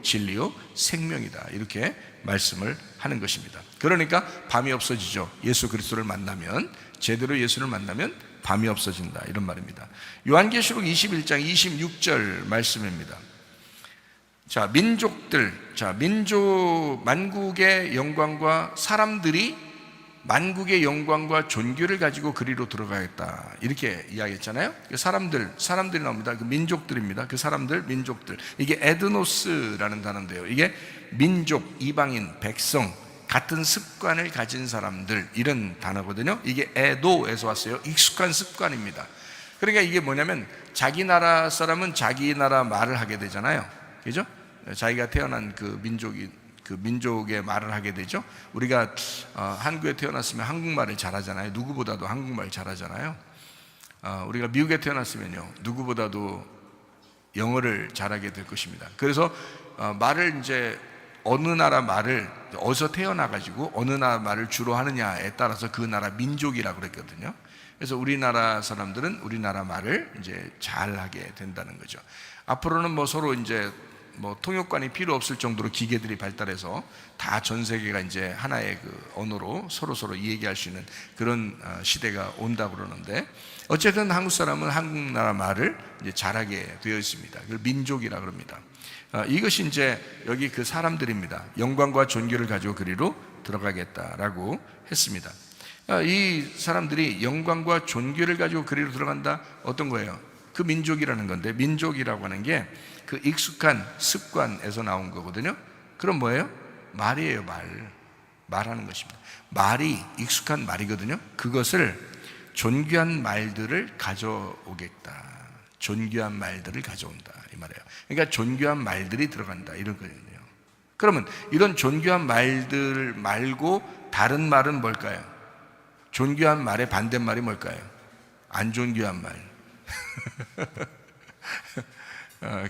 진리요 생명이다. 이렇게 말씀을 하는 것입니다. 그러니까 밤이 없어지죠. 예수 그리스도를 만나면, 제대로 예수를 만나면 밤이 없어진다, 이런 말입니다. 요한계시록 21장 26절 말씀입니다. 만국의 영광과 사람들이 만국의 영광과 존귀를 가지고 그리로 들어가겠다, 이렇게 이야기했잖아요. 사람들이 나옵니다. 그 민족들입니다. 그 사람들, 민족들. 이게 에드노스라는 단어인데요. 이게 민족, 이방인, 백성, 같은 습관을 가진 사람들, 이런 단어거든요. 이게 에도에서 왔어요. 익숙한 습관입니다. 그러니까 이게 뭐냐면, 자기 나라 사람은 자기 나라 말을 하게 되잖아요. 그죠? 자기가 태어난 그 민족의 말을 하게 되죠. 우리가 한국에 태어났으면 한국말을 잘하잖아요. 누구보다도 한국말 잘하잖아요. 우리가 미국에 태어났으면요, 누구보다도 영어를 잘하게 될 것입니다. 그래서 말을 이제 어느 나라 말을, 어디서 태어나가지고 어느 나라 말을 주로 하느냐에 따라서 그 나라 민족이라고 그랬거든요. 그래서 우리나라 사람들은 우리나라 말을 이제 잘하게 된다는 거죠. 앞으로는 뭐 서로 이제 통역관이 필요 없을 정도로 기계들이 발달해서 다 전 세계가 이제 하나의 그 언어로 서로 얘기할 수 있는 그런 시대가 온다고 그러는데, 어쨌든 한국 사람은 한국 나라 말을 이제 잘하게 되어 있습니다. 그걸 민족이라 그럽니다. 이것이 이제 여기 그 사람들입니다. 영광과 존귀를 가지고 그리로 들어가겠다라고 했습니다. 이 사람들이 영광과 존귀를 가지고 그리로 들어간다. 어떤 거예요? 그 민족이라는 건데, 민족이라고 하는 게 그 익숙한 습관에서 나온 거거든요. 그럼 뭐예요? 말이에요. 말하는 것입니다. 말이 익숙한 말이거든요. 그것을 존귀한 말들을 가져오겠다. 존귀한 말들을 가져온다, 이 말이에요. 그러니까 존귀한 말들이 들어간다, 이런 거거든요. 그러면 이런 존귀한 말들 말고 다른 말은 뭘까요? 존귀한 말의 반대말이 뭘까요? 안 존귀한 말.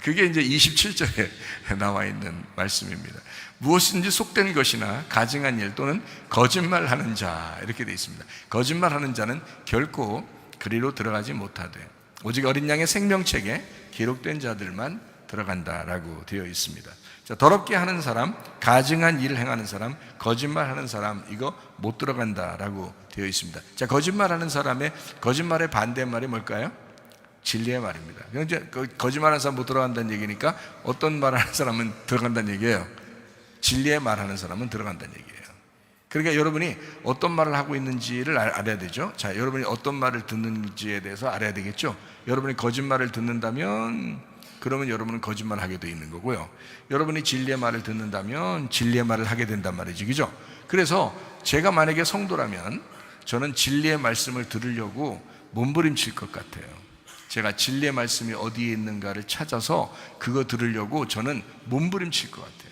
그게 이제 27절에 나와 있는 말씀입니다. 무엇인지 속된 것이나 가증한 일 또는 거짓말하는 자, 이렇게 되어 있습니다. 거짓말하는 자는 결코 그리로 들어가지 못하되 오직 어린 양의 생명책에 기록된 자들만 들어간다라고 되어 있습니다. 자, 더럽게 하는 사람, 가증한 일을 행하는 사람, 거짓말하는 사람, 이거 못 들어간다라고 되어 있습니다. 자, 거짓말하는 사람의 거짓말의 반대말이 뭘까요? 진리의 말입니다. 이제 거짓말하는 사람 못 들어간다는 얘기니까 어떤 말하는 사람은 들어간다는 얘기예요? 진리의 말하는 사람은 들어간다는 얘기예요. 그러니까 여러분이 어떤 말을 하고 있는지를 알아야 되죠. 자, 여러분이 어떤 말을 듣는지에 대해서 알아야 되겠죠. 여러분이 거짓말을 듣는다면 그러면 여러분은 거짓말을 하게 돼 있는 거고요. 여러분이 진리의 말을 듣는다면 진리의 말을 하게 된단 말이죠. 그죠? 그래서 제가 만약에 성도라면 저는 진리의 말씀을 들으려고 몸부림칠 것 같아요. 제가 진리의 말씀이 어디에 있는가를 찾아서 그거 들으려고 저는 몸부림칠 것 같아요.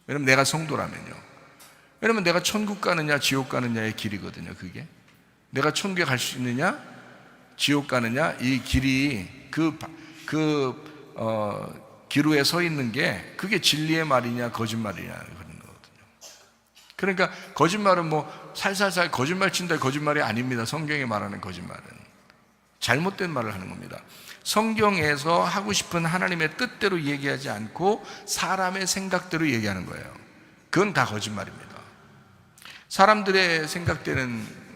왜냐면 내가 성도라면요. 왜냐면 내가 천국 가느냐 지옥 가느냐의 길이거든요. 그게 내가 천국에 갈 수 있느냐 지옥 가느냐, 이 길이 기로에 서 있는 게 그게 진리의 말이냐 거짓말이냐 그런 거거든요. 그러니까 거짓말은 뭐 살살살 거짓말 친다 거짓말이 아닙니다. 성경이 말하는 거짓말은 잘못된 말을 하는 겁니다. 성경에서 하고 싶은 하나님의 뜻대로 얘기하지 않고 사람의 생각대로 얘기하는 거예요. 그건 다 거짓말입니다. 사람들의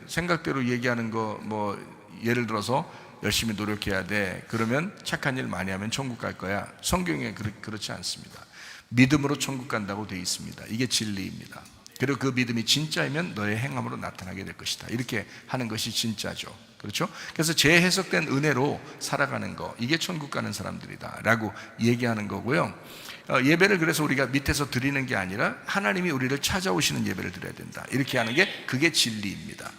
생각대로 얘기하는 거, 뭐 예를 들어서 열심히 노력해야 돼, 그러면 착한 일 많이 하면 천국 갈 거야. 성경에 그렇지 않습니다. 믿음으로 천국 간다고 되어 있습니다. 이게 진리입니다. 그리고 그 믿음이 진짜이면 너의 행함으로 나타나게 될 것이다. 이렇게 하는 것이 진짜죠. 그렇죠? 그래서 재해석된 은혜로 살아가는 거, 이게 천국 가는 사람들이다 라고 얘기하는 거고요. 예배를 그래서 우리가 밑에서 드리는 게 아니라 하나님이 우리를 찾아오시는 예배를 드려야 된다, 이렇게 하는 게 그게 진리입니다.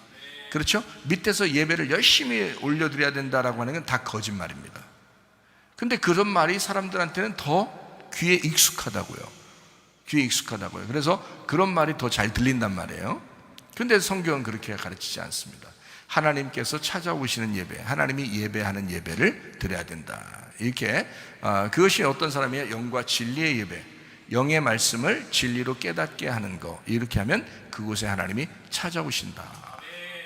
그렇죠? 밑에서 예배를 열심히 올려드려야 된다라고 하는 건 다 거짓말입니다. 근데 그런 말이 사람들한테는 더 귀에 익숙하다고요. 귀에 익숙하다고요. 그래서 그런 말이 더 잘 들린단 말이에요. 근데 성경은 그렇게 가르치지 않습니다. 하나님께서 찾아오시는 예배, 하나님이 예배하는 예배를 드려야 된다, 이렇게. 그것이 어떤 사람이에요? 영과 진리의 예배, 영의 말씀을 진리로 깨닫게 하는 거, 이렇게 하면 그곳에 하나님이 찾아오신다.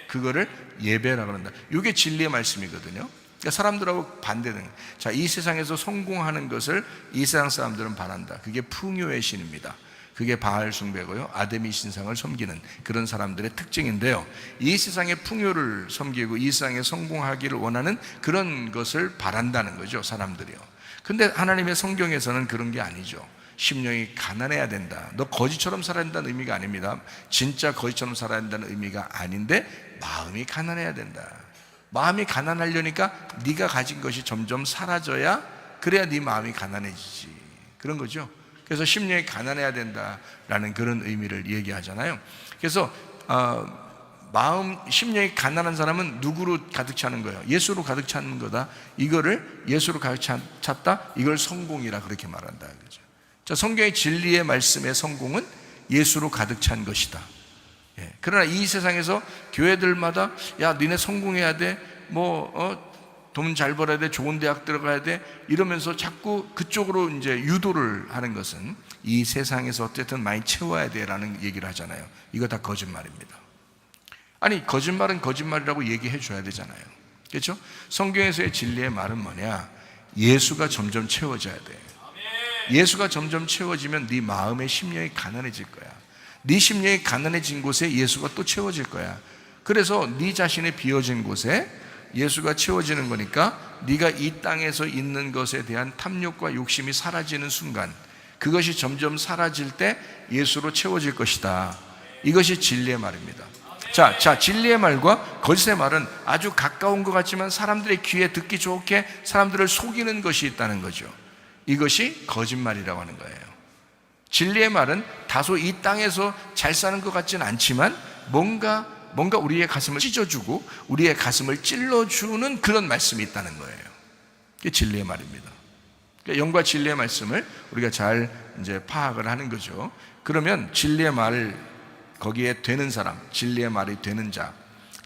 그거를 예배라고 한다. 이게 진리의 말씀이거든요. 그러니까 사람들하고 반대는, 자, 이 세상에서 성공하는 것을 이 세상 사람들은 바란다. 그게 풍요의 신입니다. 그게 바알 숭배고요, 아데미 신상을 섬기는 그런 사람들의 특징인데요, 이 세상의 풍요를 섬기고 이 세상에 성공하기를 원하는 그런 것을 바란다는 거죠, 사람들이요. 근데 하나님의 성경에서는 그런 게 아니죠. 심령이 가난해야 된다, 너 거지처럼 살아야 된다는 의미가 아닙니다. 진짜 거지처럼 살아야 된다는 의미가 아닌데, 마음이 가난해야 된다. 마음이 가난하려니까 네가 가진 것이 점점 사라져야, 그래야 네 마음이 가난해지지, 그런 거죠. 그래서 심령이 가난해야 된다라는 그런 의미를 얘기하잖아요. 그래서 심령이 가난한 사람은 누구로 가득 차는 거예요? 예수로 가득 차는 거다. 이거를 예수로 가득 찼다, 이걸 성공이라 그렇게 말한다, 그죠? 자, 성경의 진리의 말씀의 성공은 예수로 가득 찬 것이다. 예. 그러나 이 세상에서 교회들마다 야, 니네 성공해야 돼, 돈 잘 벌어야 돼, 좋은 대학 들어가야 돼, 이러면서 자꾸 그쪽으로 이제 유도를 하는 것은 이 세상에서 어쨌든 많이 채워야 돼 라는 얘기를 하잖아요. 이거 다 거짓말입니다. 아니, 거짓말은 거짓말이라고 얘기해 줘야 되잖아요. 그렇죠? 성경에서의 진리의 말은 뭐냐? 예수가 점점 채워져야 돼. 예수가 점점 채워지면 네 마음의 심령이 가난해질 거야. 네 심령이 가난해진 곳에 예수가 또 채워질 거야. 그래서 네 자신의 비어진 곳에 예수가 채워지는 거니까, 네가 이 땅에서 있는 것에 대한 탐욕과 욕심이 사라지는 순간, 그것이 점점 사라질 때 예수로 채워질 것이다. 이것이 진리의 말입니다. 자, 진리의 말과 거짓의 말은 아주 가까운 것 같지만 사람들의 귀에 듣기 좋게 사람들을 속이는 것이 있다는 거죠. 이것이 거짓말이라고 하는 거예요. 진리의 말은 다소 이 땅에서 잘 사는 것 같지는 않지만 뭔가 우리의 가슴을 찢어주고 우리의 가슴을 찔러주는 그런 말씀이 있다는 거예요. 그게 진리의 말입니다. 그러니까 영과 진리의 말씀을 우리가 잘 이제 파악을 하는 거죠. 그러면 진리의 말을 거기에 되는 사람, 진리의 말이 되는 자,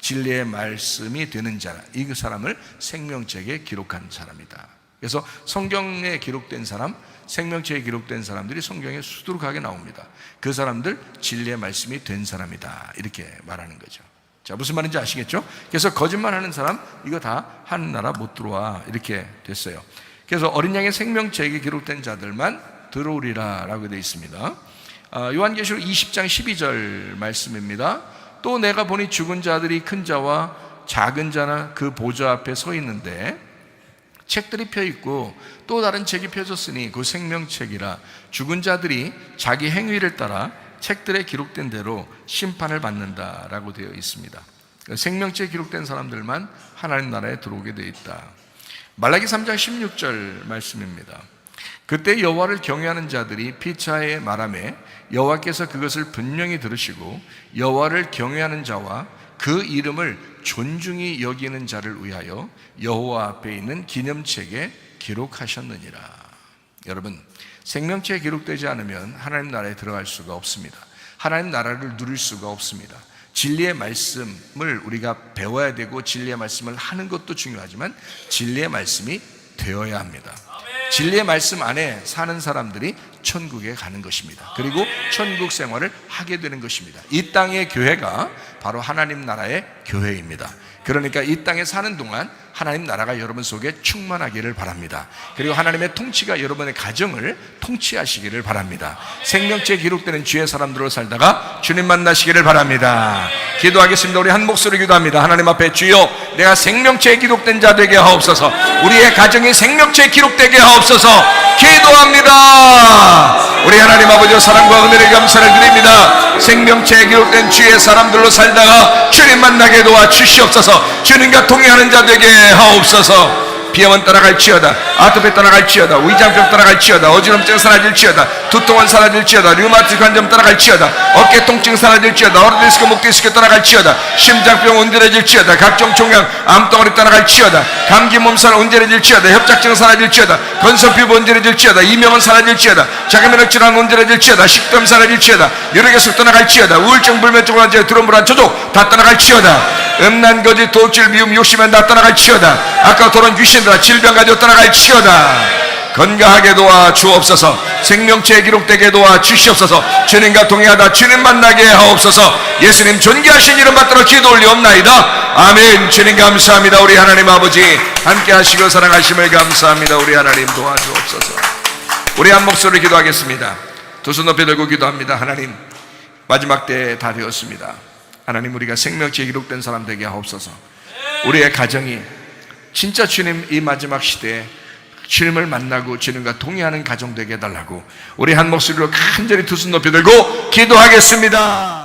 진리의 말씀이 되는 자, 이 사람을 생명책에 기록한 사람이다. 그래서 성경에 기록된 사람, 생명책에 기록된 사람들이 성경에 수두룩하게 나옵니다. 그 사람들 진리의 말씀이 된 사람이다, 이렇게 말하는 거죠. 자, 무슨 말인지 아시겠죠? 그래서 거짓말하는 사람, 이거 다 하는 나라 못 들어와, 이렇게 됐어요. 그래서 어린 양의 생명책에 기록된 자들만 들어오리라 라고 되어 있습니다. 요한계시록 20장 12절 말씀입니다. 또 내가 보니 죽은 자들이 큰 자와 작은 자나 그 보좌 앞에 서 있는데 책들이 펴 있고 또 다른 책이 펴졌으니 그 생명책이라. 죽은 자들이 자기 행위를 따라 책들에 기록된 대로 심판을 받는다라고 되어 있습니다. 생명책에 기록된 사람들만 하나님 나라에 들어오게 되어 있다. 말라기 3장 16절 말씀입니다. 그때 여호와를 경외하는 자들이 피차에 말하매 여호와께서 그것을 분명히 들으시고 여호와를 경외하는 자와 그 이름을 존중히 여기는 자를 위하여 여호와 앞에 있는 기념책에 기록하셨느니라. 여러분, 생명체에 기록되지 않으면 하나님 나라에 들어갈 수가 없습니다. 하나님 나라를 누릴 수가 없습니다. 진리의 말씀을 우리가 배워야 되고 진리의 말씀을 하는 것도 중요하지만 진리의 말씀이 되어야 합니다. 진리의 말씀 안에 사는 사람들이 천국에 가는 것입니다. 그리고 천국 생활을 하게 되는 것입니다. 이 땅의 교회가 바로 하나님 나라의 교회입니다. 그러니까 이 땅에 사는 동안 하나님 나라가 여러분 속에 충만하기를 바랍니다. 그리고 하나님의 통치가 여러분의 가정을 통치하시기를 바랍니다. 생명체에 기록되는 주의 사람들로 살다가 주님 만나시기를 바랍니다. 기도하겠습니다. 우리 한 목소리 기도합니다. 하나님 앞에 주여, 내가 생명체에 기록된 자 되게 하옵소서. 우리의 가정이 생명체에 기록되게 하옵소서. 기도합니다. 우리 하나님 아버지의 사랑과 은혜를 감사를 드립니다. 생명체에 기록된 주의 사람들로 살다가 주님 만나게 도와 주시옵소서. 주님과 동행하는 자 되게 하옵소서. 비염은 따라갈지어다, 아토피 따라갈지어다, 위장병 따라갈지어다, 어지럼증 사라질지어다, 두통은 사라질지어다, 류마티스 관점 따라갈지어다, 어깨 통증 사라질지어다, 어르디스크 목디스크 따라갈지어다, 심장병 온전해질지어다, 각종 종양 암덩어리 따라갈지어다, 감기 몸살 온전해질지어다, 협착증 사라질지어다, 건선피부 온전해질지어다, 이명은 사라질지어다, 자가면역 질환 온전해질지어다, 식도염 사라질지어다, 뇌력에서 떠나갈지어다, 우울증 불면증 환자 드럼 불안 초조 다 떠나갈지어다, 음란 거짓 도둑질 미움 욕심은 다 떠나갈지어다, 아까 도론 귀신 질병 가지고 떠나갈지어다. 건강하게 도와 주옵소서. 생명체에 기록되게 도와 주시옵소서. 주님과 동행하다 주님 만나게 하옵소서. 예수님 존귀하신 이름 받들어 기도 올리옵나이다. 아멘. 주님 감사합니다. 우리 하나님 아버지 함께 하시고 사랑하심을 감사합니다. 우리 하나님 도와주옵소서. 우리 한 목소리 기도하겠습니다. 두 손 높이 들고 기도합니다. 하나님, 마지막 때 다 되었습니다. 하나님, 우리가 생명체에 기록된 사람 되게 하옵소서. 우리의 가정이 진짜 주님 이 마지막 시대에 주님을 만나고 주님과 동의하는 가정 되게 해달라고 우리 한 목소리로 간절히 두 손 높이 들고 기도하겠습니다.